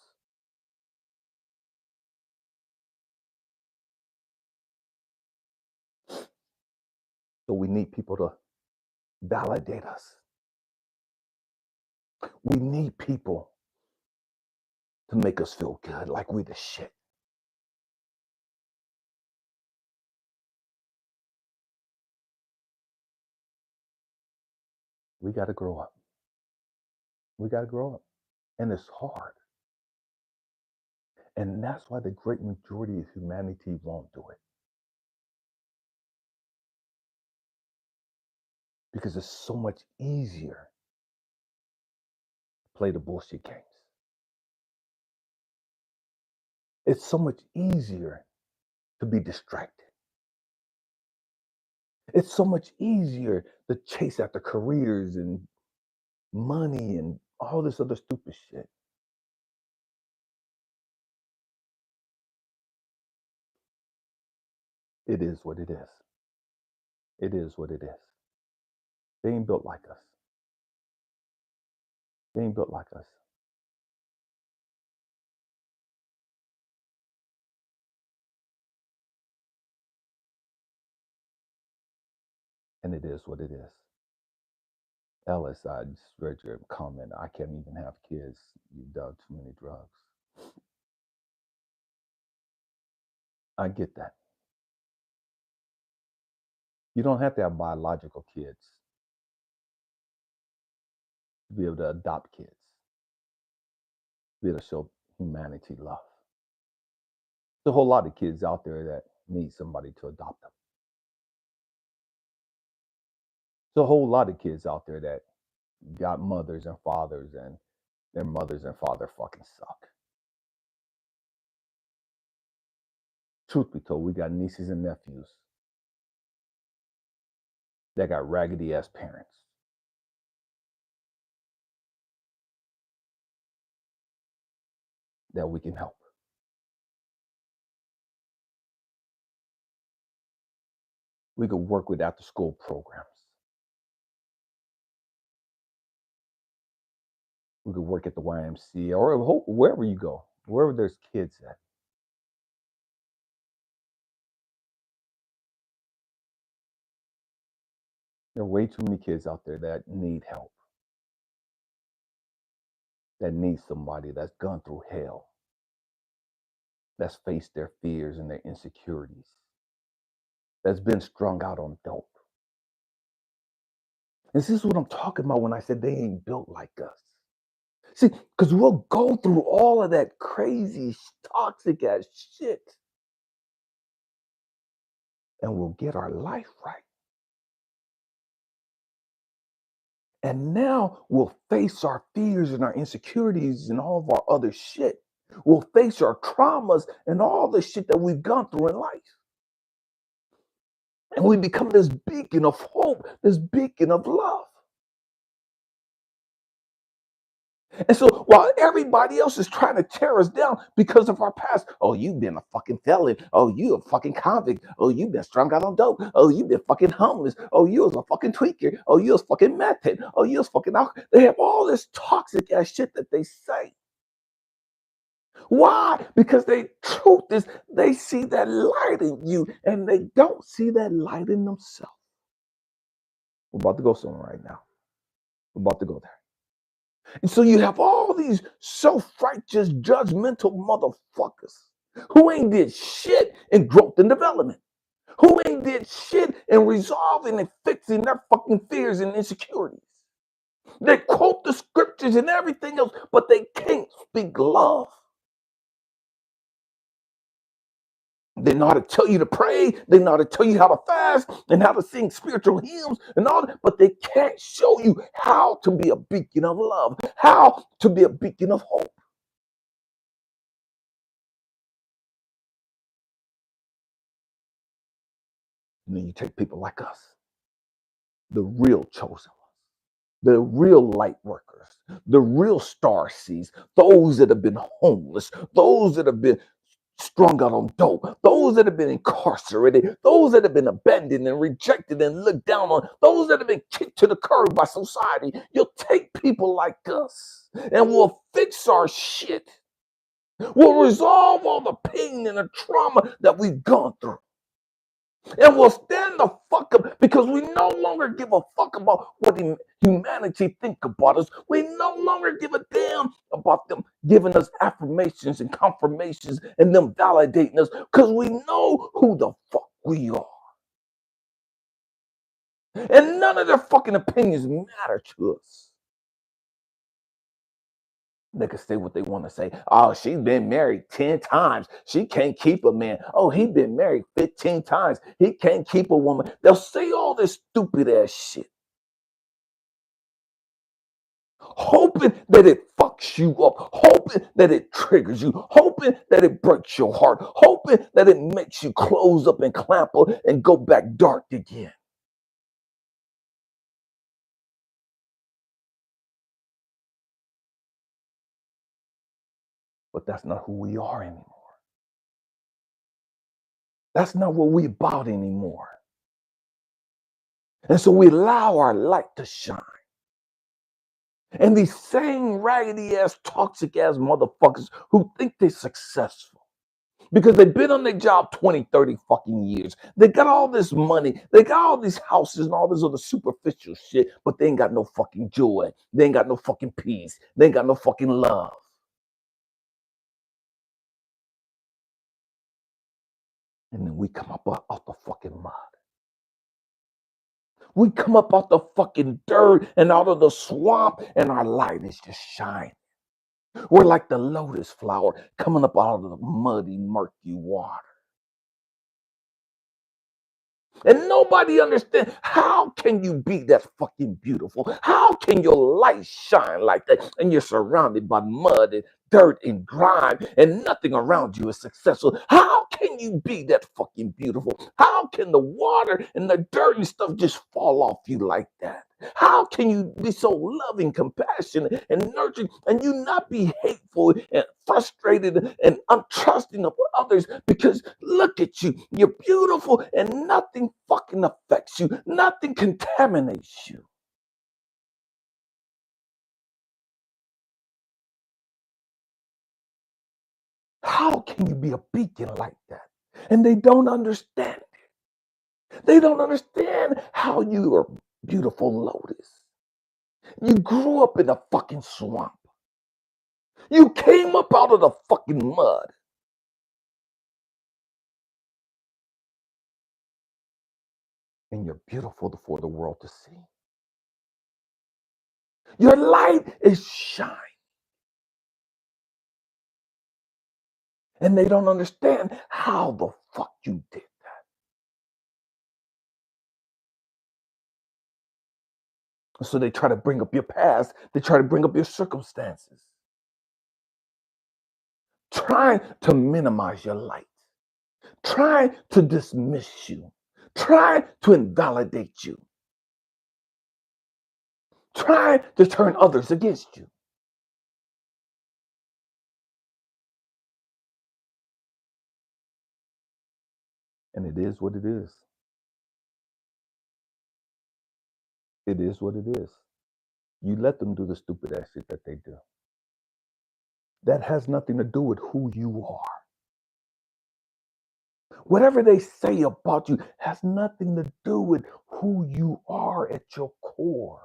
So we need people to validate us. We need people to make us feel good, like we the shit. We got to grow up. We got to grow up. And it's hard. And that's why the great majority of humanity won't do it. Because it's so much easier to play the bullshit games. It's so much easier to be distracted. It's so much easier to chase after careers and money and all this other stupid shit. It is what it is. It is what it is. They ain't built like us. They ain't built like us. And it is what it is. Ellis, I just read your comment. I can't even have kids. You've done too many drugs. I get that. You don't have to have biological kids to be able to adopt kids, to be able to show humanity love. There's a whole lot of kids out there that need somebody to adopt them. a whole lot of kids out there that got mothers and fathers, and their mothers and father fucking suck. Truth be told, we got nieces and nephews that got raggedy ass parents. That we can help. We could work with after school programs. We could work at the YMCA or wherever you go, wherever there's kids at. There are way too many kids out there that need help, that need somebody that's gone through hell, that's faced their fears and their insecurities, that's been strung out on dope. This is what I'm talking about when I said they ain't built like us. See, because we'll go through all of that crazy, toxic ass shit, and we'll get our life right. And now we'll face our fears and our insecurities and all of our other shit. We'll face our traumas and all the shit that we've gone through in life. And we become this beacon of hope, this beacon of love. And so while everybody else is trying to tear us down because of our past, oh, you've been a fucking felon. Oh, you a fucking convict. Oh, you've been strung out on dope. Oh, you've been fucking homeless. Oh, you was a fucking tweaker. Oh, you was fucking meth head. Oh, you was fucking alcohol. They have all this toxic ass shit that they say. Why? Because the truth is they see that light in you and they don't see that light in themselves. We're about to go somewhere right now. We're about to go there. And so you have all these self-righteous, judgmental motherfuckers who ain't did shit in growth and development, who ain't did shit in resolving and fixing their fucking fears and insecurities. They quote the scriptures and everything else, but they can't speak love. They know how to tell you to pray. They know how to tell you how to fast and how to sing spiritual hymns and all that, but they can't show you how to be a beacon of love, how to be a beacon of hope. And then you take people like us, the real chosen ones, the real light workers, the real star seeds, those that have been homeless, those that have been strung out on dope, those that have been incarcerated, those that have been abandoned and rejected and looked down on, those that have been kicked to the curb by society. You'll take people like us and we'll fix our shit. We'll resolve all the pain and the trauma that we've gone through. And we'll stand the fuck up because we no longer give a fuck about what humanity think about us. We no longer give a damn about them giving us affirmations and confirmations and them validating us because we know who the fuck we are. And none of their fucking opinions matter to us. They can say what they want to say. Oh, she's been married 10 times. She can't keep a man. Oh, he been married 15 times. He can't keep a woman. They'll say all this stupid ass shit, hoping that it fucks you up, hoping that it triggers you, hoping that it breaks your heart, hoping that it makes you close up and clamp up and go back dark again. But that's not who we are anymore. That's not what we're about anymore. And so we allow our light to shine. And these same raggedy ass, toxic ass motherfuckers who think they're successful because they've been on their job 20, 30 fucking years. They got all this money. They got all these houses and all this other superficial shit, but they ain't got no fucking joy. They ain't got no fucking peace. They ain't got no fucking love. And then we come up out the fucking mud. We come up out the fucking dirt and out of the swamp, and our light is just shining. We're like the lotus flower coming up out of the muddy, murky water. And nobody understands, how can you be that fucking beautiful? How can your light shine like that? And you're surrounded by mud and dirt and grime and nothing around you is successful. How can you be that fucking beautiful? How can the water and the dirt and stuff just fall off you like that? How can you be so loving, compassionate, and nurturing, and you not be hateful and frustrated and untrusting of others? Because look at you, you're beautiful, and nothing fucking affects you, nothing contaminates you. How can you be a beacon like that? And they don't understand. They don't understand how you are beautiful lotus. You grew up in a fucking swamp. You came up out of the fucking mud. And you're beautiful for the world to see. Your light is shining. And they don't understand how the fuck you did that. So they try to bring up your past. They try to bring up your circumstances. Trying to minimize your light. Trying to dismiss you. Trying to invalidate you. Trying to turn others against you. And it is what it is. It is what it is. You let them do the stupid ass shit that they do. That has nothing to do with who you are. Whatever they say about you has nothing to do with who you are at your core.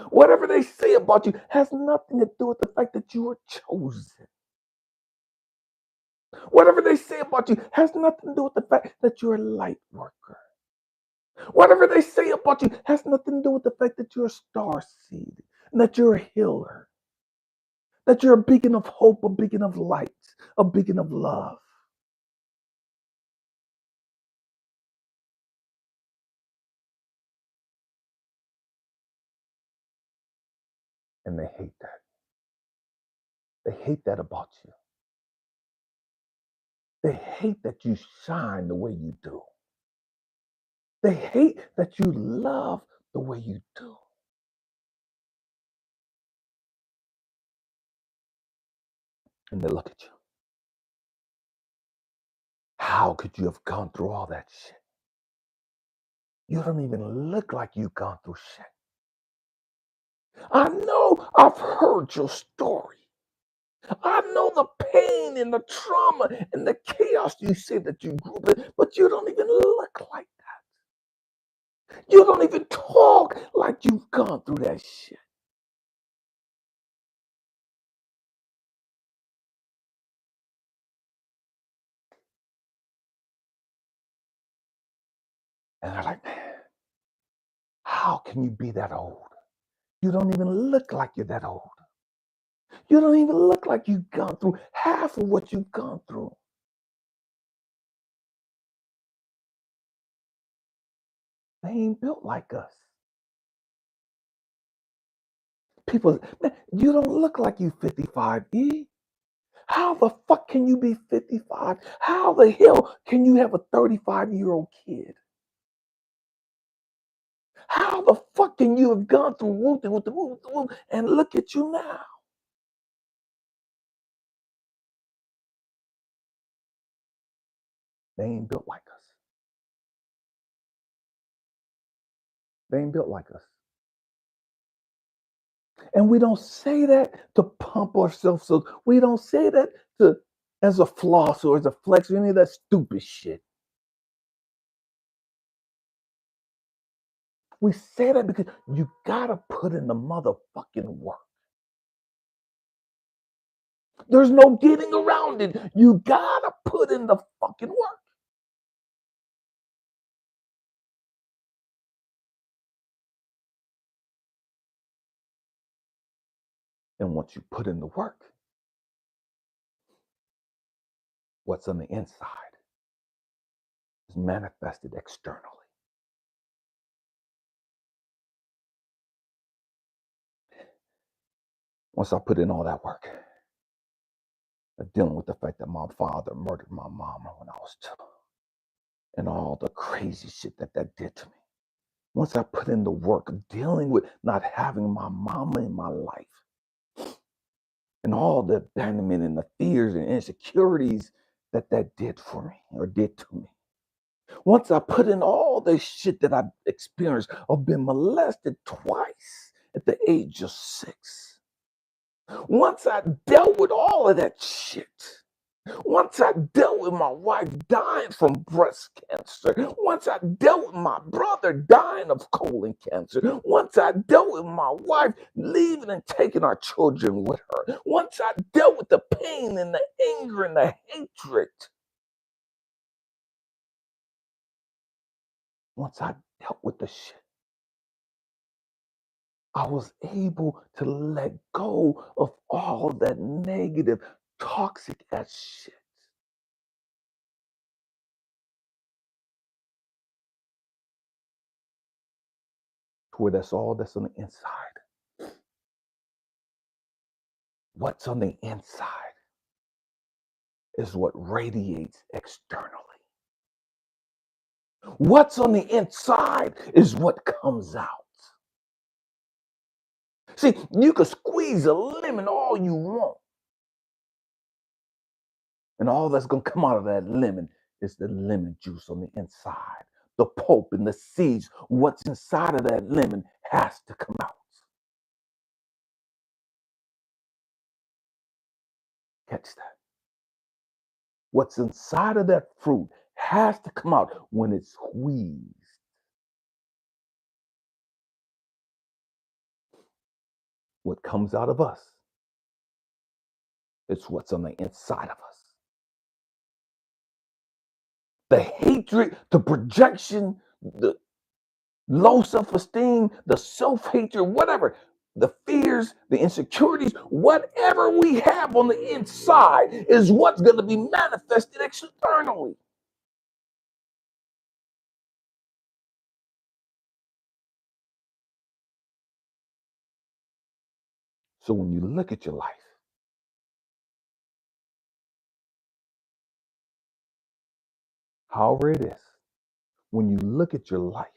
Whatever they say about you has nothing to do with the fact that you are chosen. Whatever they say about you has nothing to do with the fact that you're a light worker. Whatever they say about you has nothing to do with the fact that you're a star seed, and that you're a healer, that you're a beacon of hope, a beacon of light, a beacon of love. And they hate that. They hate that about you. They hate that you shine the way you do. They hate that you love the way you do. And they look at you. How could you have gone through all that shit? You don't even look like you've gone through shit. I know I've heard your story. I know the pain and the trauma and the chaos you say that you grew up in, but you don't even look like that. You don't even talk like you've gone through that shit. And they're like, man, how can you be that old? You don't even look like you're that old. You don't even look like you've gone through half of what you've gone through. They ain't built like us. People, man, you don't look like you 55, E. How the fuck can you be 55? How the hell can you have a 35-year-old kid? How the fuck can you have gone through whoop, and look at you now? They ain't built like us. They ain't built like us. And we don't say that to pump ourselves up. We don't say that to as a floss or as a flex or any of that stupid shit. We say that because you gotta put in the motherfucking work. There's no getting around it. You gotta put in the fucking work. And once you put in the work, what's on the inside is manifested externally. Once I put in all that work, dealing with the fact that my father murdered my mama when I was 2, and all the crazy shit that did to me. Once I put in the work of dealing with not having my mama in my life, and all the abandonment and the fears and insecurities that did for me or did to me. Once I put in all the shit that I've experienced of being molested twice at the age of 6. Once I dealt with all of that shit. Once I dealt with my wife dying from breast cancer. Once I dealt with my brother dying of colon cancer. Once I dealt with my wife leaving and taking our children with her. Once I dealt with the pain and the anger and the hatred. Once I dealt with the shit, I was able to let go of all that negative, toxic ass shit. To where that's all that's on the inside. What's on the inside is what radiates externally. What's on the inside is what comes out. See, you can squeeze a lemon all you want, and all that's going to come out of that lemon is the lemon juice on the inside. The pulp and the seeds, what's inside of that lemon has to come out. Catch that. What's inside of that fruit has to come out when it's squeezed. What comes out of us, it's what's on the inside of us. The hatred, the projection, the low self-esteem, the self-hatred, whatever, the fears, the insecurities, whatever we have on the inside is what's going to be manifested externally. So when you look at your life, however it is, when you look at your life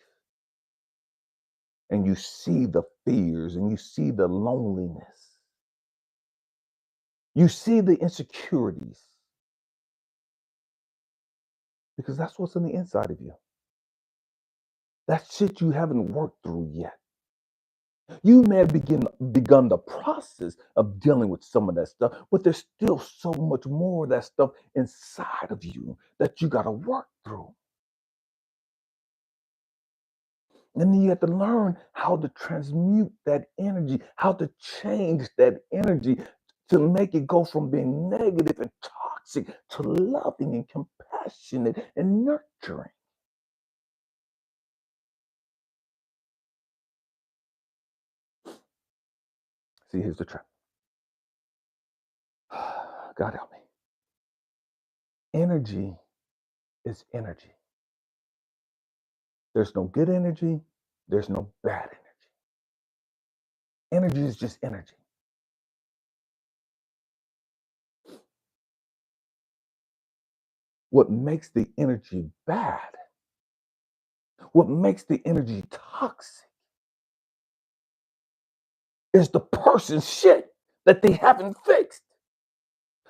and you see the fears and you see the loneliness, you see the insecurities, because that's what's on the inside of you. That shit you haven't worked through yet. You may have begun the process of dealing with some of that stuff, but there's still so much more of that stuff inside of you that you got to work through. And then you have to learn how to transmute that energy, how to change that energy to make it go from being negative and toxic to loving and compassionate and nurturing. See, here's the trap. God help me. Energy is energy. There's no good energy. There's no bad energy. Energy is just energy. What makes the energy bad, what makes the energy toxic, is the person's shit that they haven't fixed.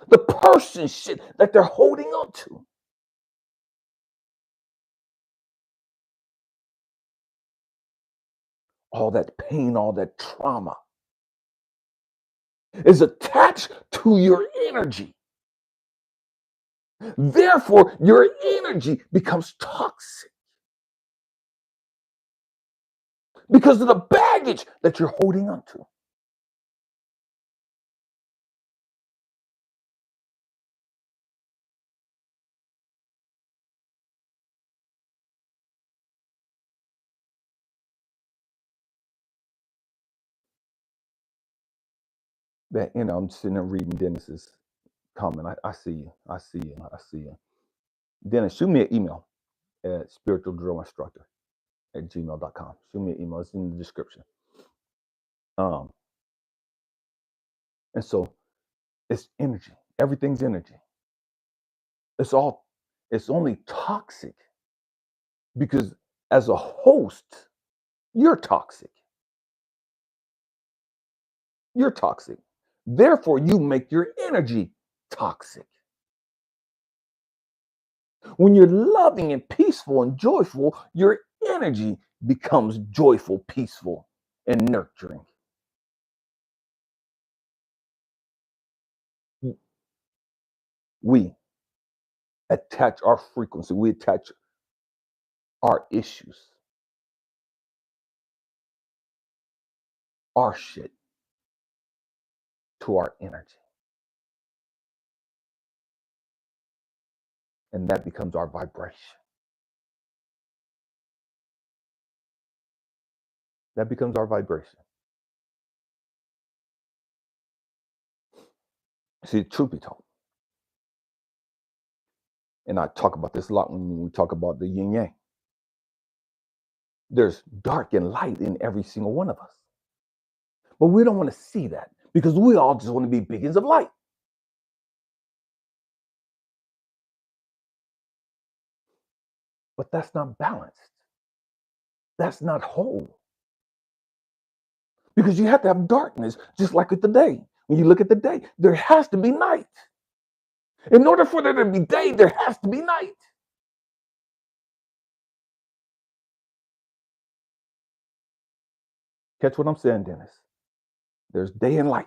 The person's shit that they're holding on to. All that pain, all that trauma is attached to your energy. Therefore, your energy becomes toxic because of the baggage that you're holding on to. That, I'm sitting there reading Dennis's comment. I see you. I see you. I see you. Dennis, shoot me an email. at spiritualdrillinstructor@gmail.com. Shoot me an email. It's in the description. And so it's energy. Everything's energy. It's only toxic because as a host, you're toxic. You're toxic. Therefore, you make your energy toxic. When you're loving and peaceful and joyful, your energy becomes joyful, peaceful, and nurturing. We attach our frequency, we attach our issues, our shit to our energy. And that becomes our vibration. That becomes our vibration. See, truth be told, and I talk about this a lot when we talk about the yin yang. There's dark and light in every single one of us. But we don't want to see that because we all just want to be beacons of light. But that's not balanced. That's not whole. Because you have to have darkness, just like with the day. When you look at the day, there has to be night. In order for there to be day, there has to be night. Catch what I'm saying, Dennis? There's day and light.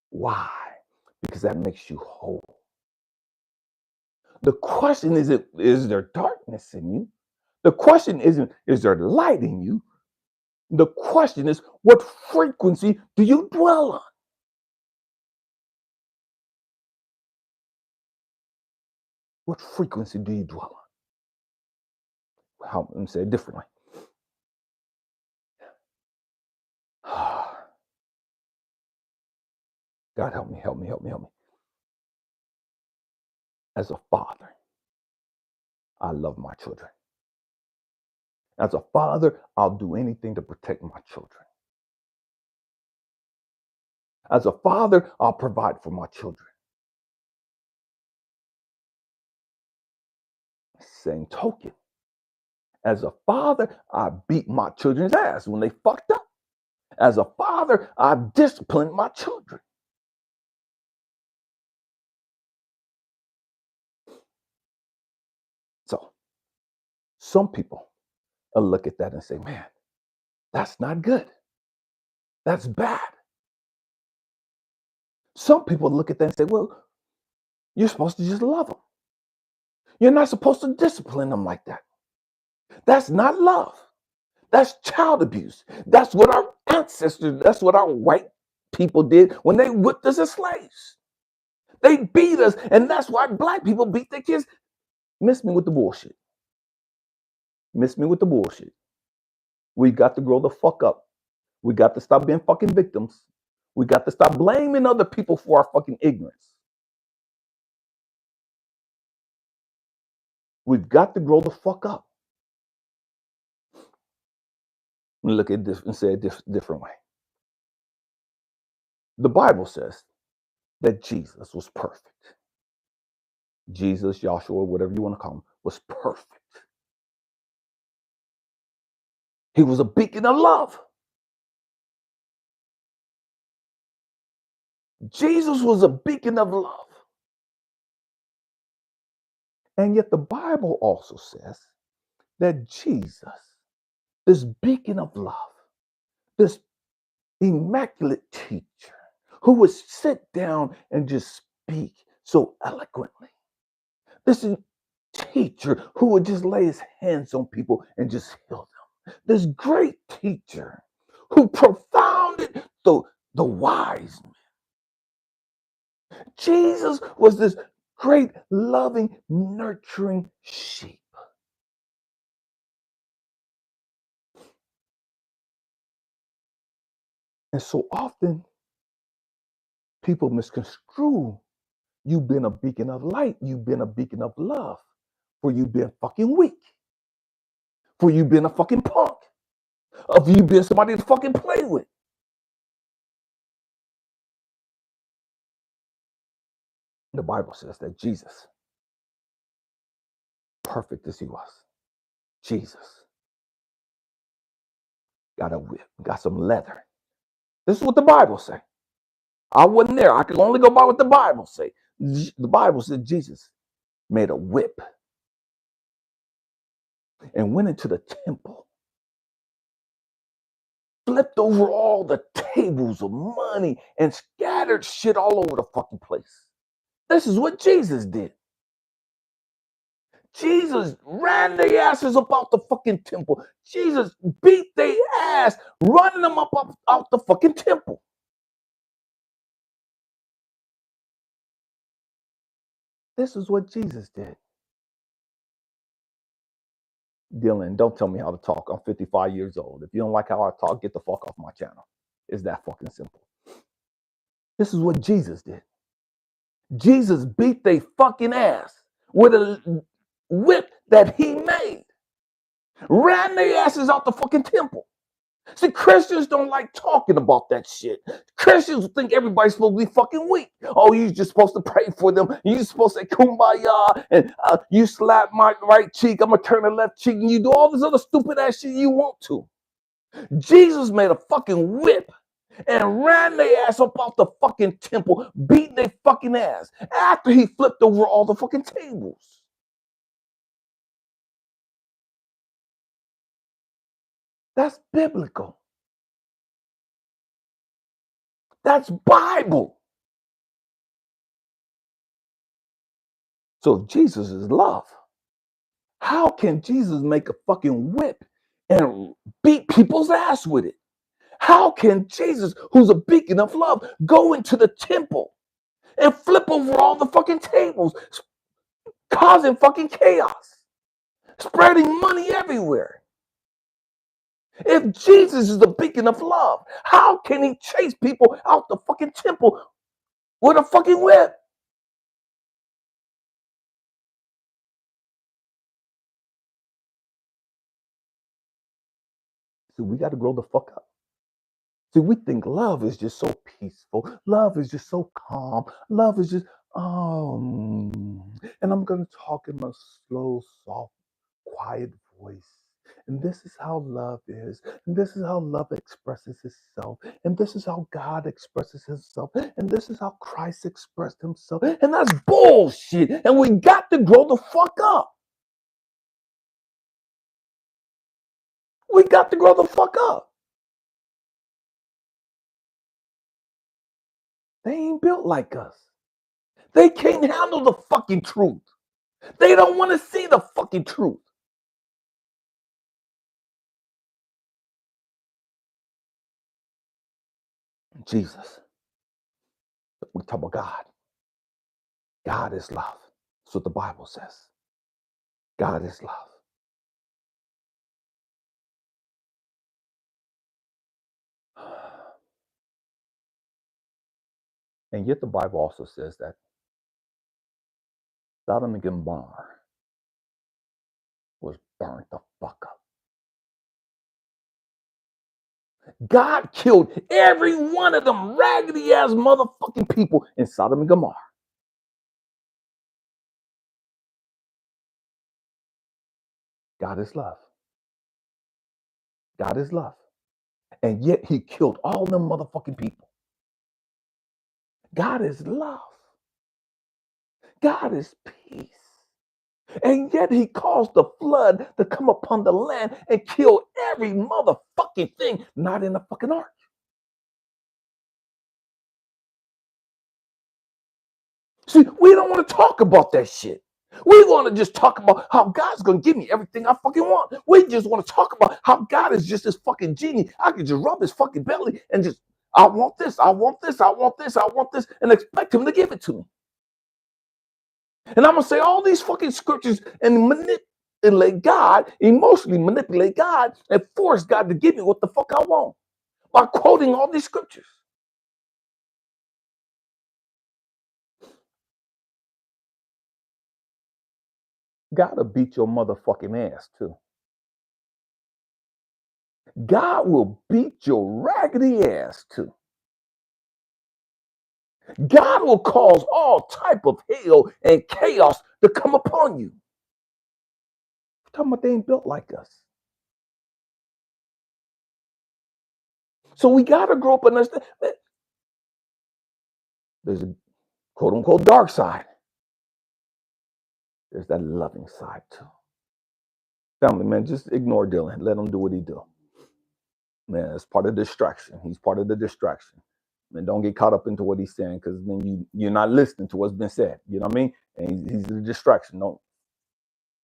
Why? Because that makes you whole. The question isn't, is there darkness in you? The question isn't, is there light in you? The question is, what frequency do you dwell on? What frequency do you dwell on? Let me say it differently. God, help me. As a father, I love my children. As a father, I'll do anything to protect my children. As a father, I'll provide for my children. Same token, as a father, I beat my children's ass when they fucked up. As a father, I disciplined my children. So some people will look at that and say, man, that's not good. That's bad. Some people look at that and say, well, you're supposed to just love them. You're not supposed to discipline them like that. That's not love. That's child abuse. That's what our ancestors, that's what our white people did when they whipped us as slaves. They beat us, and that's why black people beat their kids. Miss me with the bullshit. Miss me with the bullshit. We got to grow the fuck up. We got to stop being fucking victims. We got to stop blaming other people for our fucking ignorance. We've got to grow the fuck up. Look at this and say it different way. The Bible says that Jesus was perfect. Jesus, Joshua, whatever you want to call him, was perfect. He was a beacon of love. Jesus was a beacon of love. And yet the Bible also says that Jesus, this beacon of love, this immaculate teacher who would sit down and just speak so eloquently, this teacher who would just lay his hands on people and just heal them, this great teacher who profounded the wise men. Jesus was this great, loving, nurturing sheep. And so often, people misconstrue you being a beacon of light, you being a beacon of love, for you being fucking weak, for you being a fucking punk, of you being somebody to fucking play with. The Bible says that Jesus, perfect as he was, Jesus got a whip, got some leather. This is what the Bible say. I wasn't there. I can only go by what the Bible say. The Bible said Jesus made a whip and went into the temple, flipped over all the tables of money and scattered shit all over the fucking place. This is what Jesus did. Jesus ran their asses up out the fucking temple. Jesus beat their ass, running them up out the fucking temple. This is what Jesus did. Dylan, don't tell me how to talk. I'm 55 years old. If you don't like how I talk, get the fuck off my channel. It's that fucking simple. This is what Jesus did. Jesus beat their fucking ass with a whip that he made. Ran their asses out the fucking temple. See, Christians don't like talking about that shit. Christians think everybody's supposed to be fucking weak. Oh, you're just supposed to pray for them. You're supposed to say kumbaya, and you slap my right cheek, I'm going to turn the left cheek, and you do all this other stupid ass shit you want to. Jesus made a fucking whip and ran their ass up out the fucking temple, beat their fucking ass after he flipped over all the fucking tables. That's biblical. That's Bible. So if Jesus is love, how can Jesus make a fucking whip and beat people's ass with it? How can Jesus, who's a beacon of love, go into the temple and flip over all the fucking tables, causing fucking chaos, spreading money everywhere? If Jesus is the beacon of love, how can he chase people out the fucking temple with a fucking whip? So we got to grow the fuck up. See, we think love is just so peaceful. Love is just so calm. Love is just, and I'm going to talk in a slow, soft, quiet voice. And this is how love is. And this is how love expresses itself. And this is how God expresses himself. And this is how Christ expressed himself. And that's bullshit. And we got to grow the fuck up. We got to grow the fuck up. They ain't built like us. They can't handle the fucking truth. They don't want to see the fucking truth. Jesus. We talk about God. God is love. That's what the Bible says. God is love. And yet the Bible also says that Sodom and Gomorrah was burnt the fuck up. God killed every one of them raggedy ass motherfucking people in Sodom and Gomorrah. God is love. God is love. And yet he killed all them motherfucking people. God is love. God is peace. And yet he caused the flood to come upon the land and kill every motherfucking thing not in the fucking ark. See, we don't want to talk about that shit. We want to just talk about how God's going to give me everything I fucking want. We just want to talk about how God is just this fucking genie. I can just rub his fucking belly and just, I want this, I want this, I want this, I want this, and expect him to give it to me. And I'm going to say all these fucking scriptures and manipulate God, emotionally manipulate God, and force God to give me what the fuck I want by quoting all these scriptures. God will beat your motherfucking ass too. God will beat your raggedy ass too. God will cause all type of hell and chaos to come upon you. I'm talking about they ain't built like us. So we got to grow up and understand that there's a quote unquote dark side. There's that loving side too. Family, man, just ignore Dylan. Let him do what he do. Man, it's part of the distraction. He's part of the distraction. Man, don't get caught up into what he's saying, because then you're not listening to what's been said. You know what I mean? And he's the distraction. No,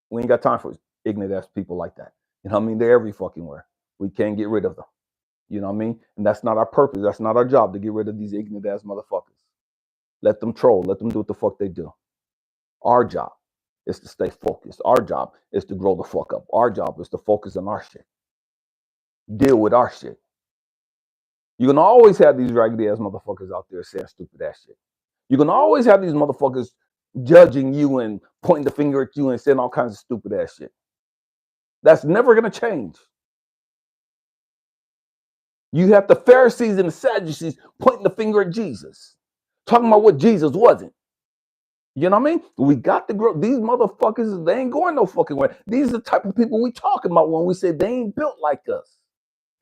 we ain't got time for ignorant ass people like that. You know what I mean? They're every fucking where. We can't get rid of them. You know what I mean? And that's not our purpose. That's not our job to get rid of these ignorant ass motherfuckers. Let them troll. Let them do what the fuck they do. Our job is to stay focused. Our job is to grow the fuck up. Our job is to focus on our shit. Deal with our shit. You're going to always have these raggedy ass motherfuckers out there saying stupid ass shit. You're going to always have these motherfuckers judging you and pointing the finger at you and saying all kinds of stupid ass shit. That's never going to change. You have the Pharisees and the Sadducees pointing the finger at Jesus, talking about what Jesus wasn't. You know what I mean? We got to grow. These motherfuckers, they ain't going no fucking way. These are the type of people we talking about when we say they ain't built like us.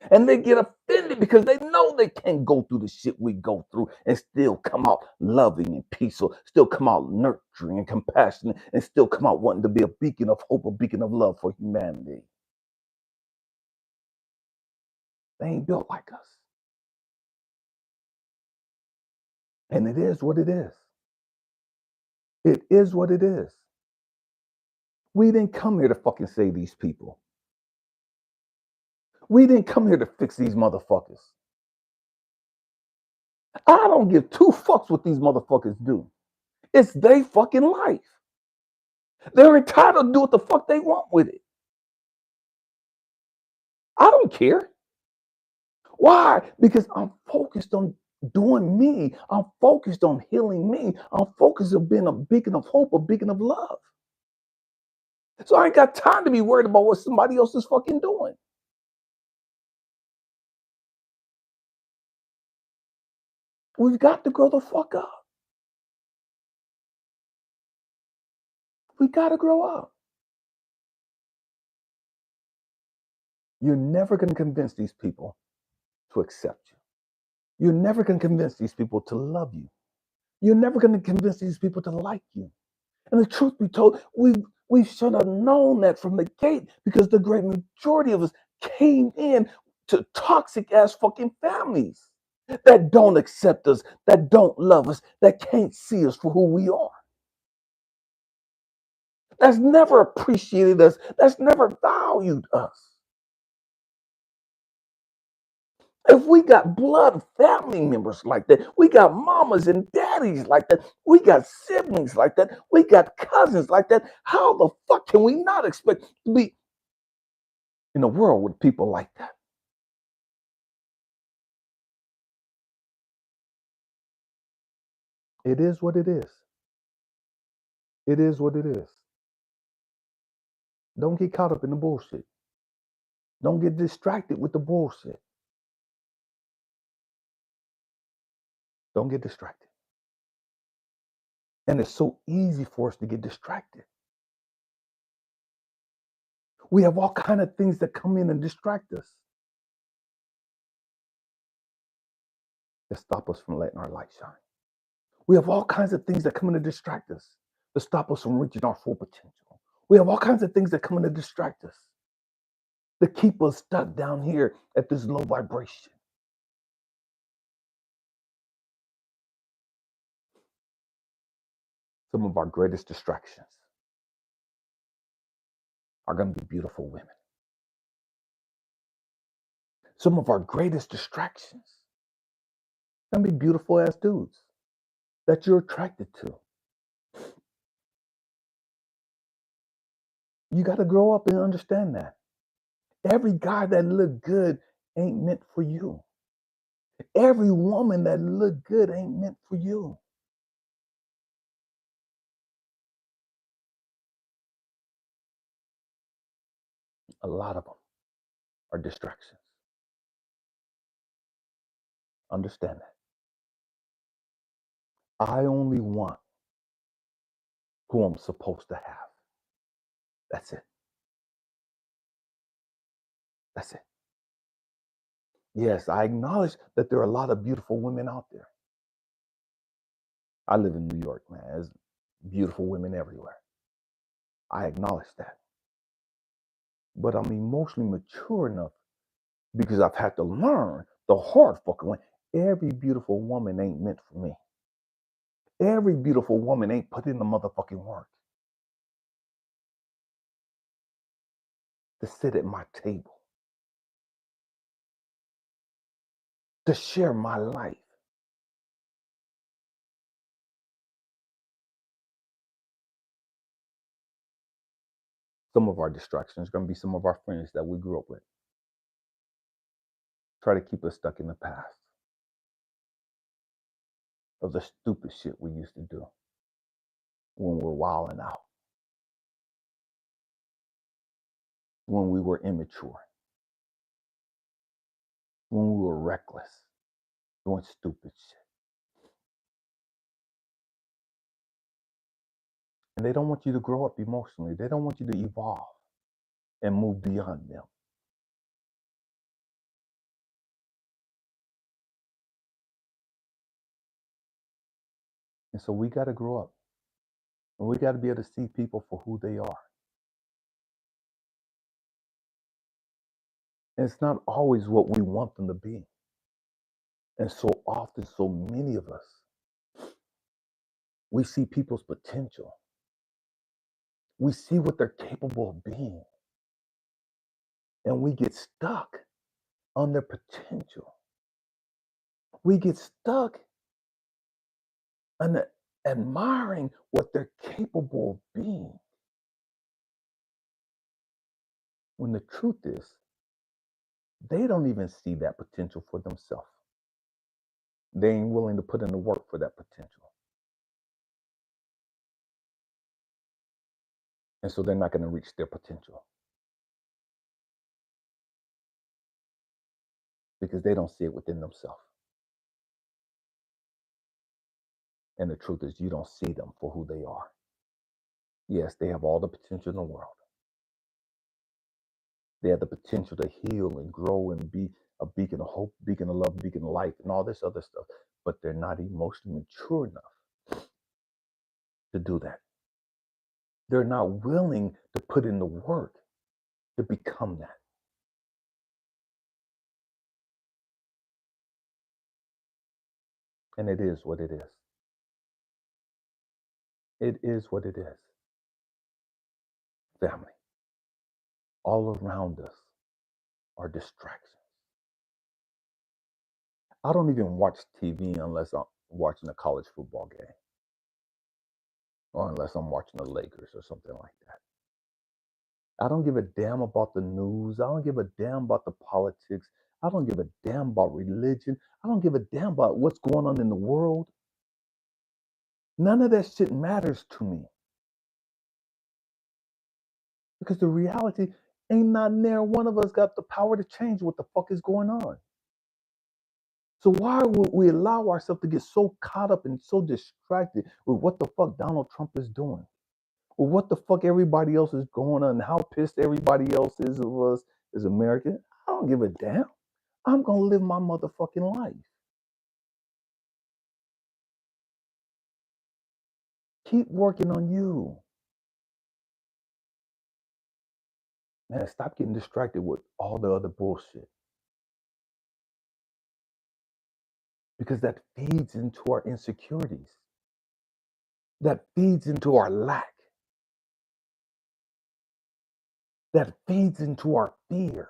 And they get offended because they know they can't go through the shit we go through and still come out loving and peaceful, still come out nurturing and compassionate, and still come out wanting to be a beacon of hope, a beacon of love for humanity. They ain't built like us. And it is what it is. It is what it is. We didn't come here to fucking save these people. We didn't come here to fix these motherfuckers. I don't give two fucks what these motherfuckers do. It's their fucking life. They're entitled to do what the fuck they want with it. I don't care. Why? Because I'm focused on doing me. I'm focused on healing me. I'm focused on being a beacon of hope, a beacon of love. So I ain't got time to be worried about what somebody else is fucking doing. We've got to grow the fuck up. We got to grow up. You're never going to convince these people to accept you. You're never going to convince these people to love you. You're never going to convince these people to like you. And the truth be told, we should have known that from the gate, because the great majority of us came in to toxic ass fucking families that don't accept us, that don't love us, that can't see us for who we are. That's never appreciated us. That's never valued us. If we got blood family members like that, we got mamas and daddies like that, we got siblings like that, we got cousins like that, how the fuck can we not expect to be in a world with people like that? It is what it is. It is what it is. Don't get caught up in the bullshit. Don't get distracted with the bullshit. Don't get distracted. And it's so easy for us to get distracted. We have all kind of things that come in and distract us, that stop us from letting our light shine. We have all kinds of things that come in to distract us, to stop us from reaching our full potential. We have all kinds of things that come in to distract us, to keep us stuck down here at this low vibration. Some of our greatest distractions are going to be beautiful women. Some of our greatest distractions are going to be beautiful ass dudes that you're attracted to. You got to grow up and understand that. Every guy that look good ain't meant for you. Every woman that look good ain't meant for you. A lot of them are distractions. Understand that. I only want who I'm supposed to have. That's it. That's it. Yes, I acknowledge that there are a lot of beautiful women out there. I live in New York, man. There's beautiful women everywhere. I acknowledge that. But I'm emotionally mature enough because I've had to learn the hard fucking way. Every beautiful woman ain't meant for me. Every beautiful woman ain't put in the motherfucking work to sit at my table, to share my life. Some of our distractions are going to be some of our friends that we grew up with. Try to keep us stuck in the past of the stupid shit we used to do when we were wilding out, when we were immature, when we were reckless, doing stupid shit. And they don't want you to grow up emotionally. They don't want you to evolve and move beyond them. And so we got to grow up. And we got to be able to see people for who they are. And it's not always what we want them to be. And so often, so many of us, we see people's potential. We see what they're capable of being. And we get stuck on their potential. We get stuck on admiring what they're capable of being. When the truth is, they don't even see that potential for themselves. They ain't willing to put in the work for that potential. And so they're not going to reach their potential because they don't see it within themselves. And the truth is, you don't see them for who they are. Yes, they have all the potential in the world. They have the potential to heal and grow and be a beacon of hope, beacon of love, beacon of life, and all this other stuff. But they're not emotionally mature enough to do that. They're not willing to put in the work to become that. And it is what it is. It is what it is. Family. All around us are distractions. I don't even watch TV unless I'm watching a college football game or unless I'm watching the Lakers or something like that. I don't give a damn about the news. I don't give a damn about the politics. I don't give a damn about religion. I don't give a damn about what's going on in the world. None of that shit matters to me. Because the reality ain't not near one of us got the power to change what the fuck is going on. So why would we allow ourselves to get so caught up and so distracted with what the fuck Donald Trump is doing? Or what the fuck everybody else is going on and how pissed everybody else is of us as Americans? I don't give a damn. I'm going to live my motherfucking life. Keep working on you. Man, stop getting distracted with all the other bullshit. Because that feeds into our insecurities. That feeds into our lack. That feeds into our fear.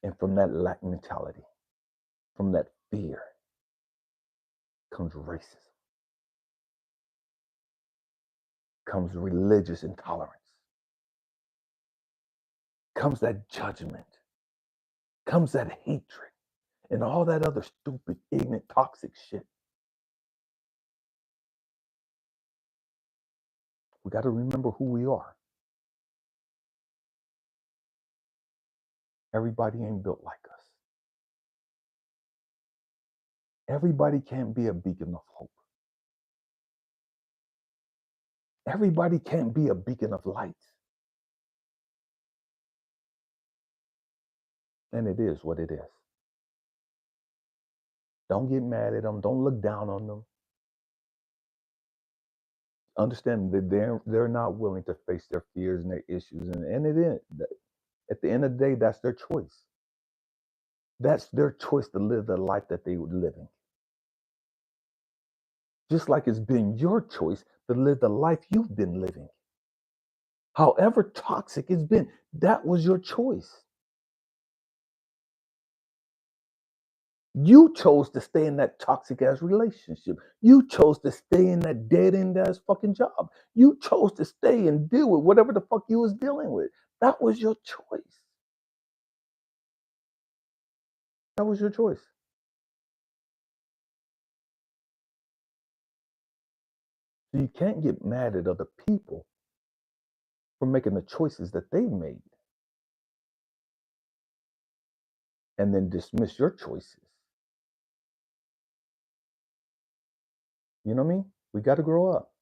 And from that lack mentality, from that fear, comes racism, comes religious intolerance, comes that judgment, comes that hatred, and all that other stupid, ignorant, toxic shit. We got to remember who we are. Everybody ain't built like us. Everybody can't be a beacon of hope. Everybody can't be a beacon of light. And it is what it is. Don't get mad at them. Don't look down on them. Understand that they're not willing to face their fears and their issues. And it is. At the end of the day, that's their choice. That's their choice to live the life that they were living. Just like it's been your choice to live the life you've been living. However toxic it's been, that was your choice. You chose to stay in that toxic ass relationship. You chose to stay in that dead end ass fucking job. You chose to stay and deal with whatever the fuck you was dealing with. That was your choice. That was your choice. So you can't get mad at other people for making the choices that they made and then dismiss your choices. You know what I mean? We got to grow up.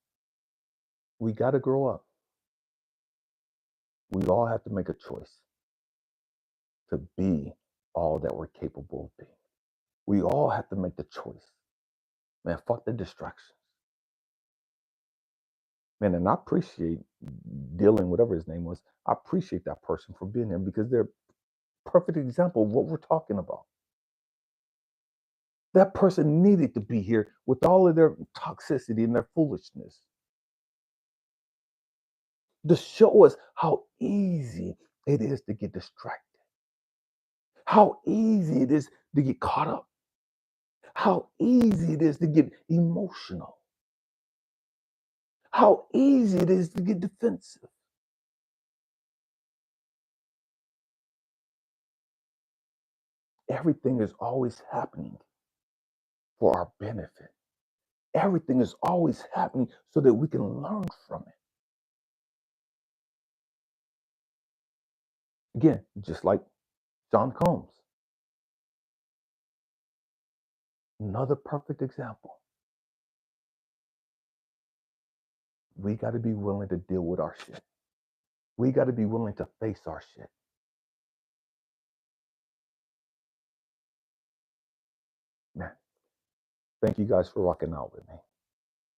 We got to grow up. We all have to make a choice to be all that we're capable of being. We all have to make the choice. Man, fuck the distractions. Man, and I appreciate Dylan, whatever his name was. I appreciate that person for being here because they're a perfect example of what we're talking about. That person needed to be here with all of their toxicity and their foolishness to show us how easy it is to get distracted, how easy it is to get caught up, how easy it is to get emotional, how easy it is to get defensive. Everything is always happening for our benefit. Everything is always happening so that we can learn from it. Again, just like John Combs, another perfect example. We got to be willing to deal with our shit. We got to be willing to face our shit. Man, thank you guys for rocking out with me.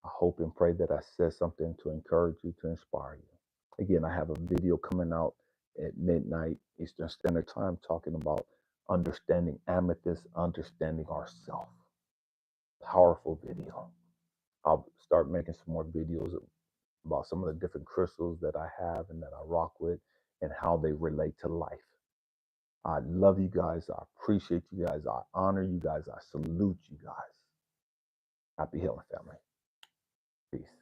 I hope and pray that I said something to encourage you, to inspire you. Again, I have a video coming out at midnight Eastern Standard Time talking about understanding amethyst, understanding ourselves. Powerful video. I'll start making some more videos about some of the different crystals that I have and that I rock with and how they relate to life. I love you guys. I appreciate you guys. I honor you guys. I salute you guys. Happy healing, family. Peace.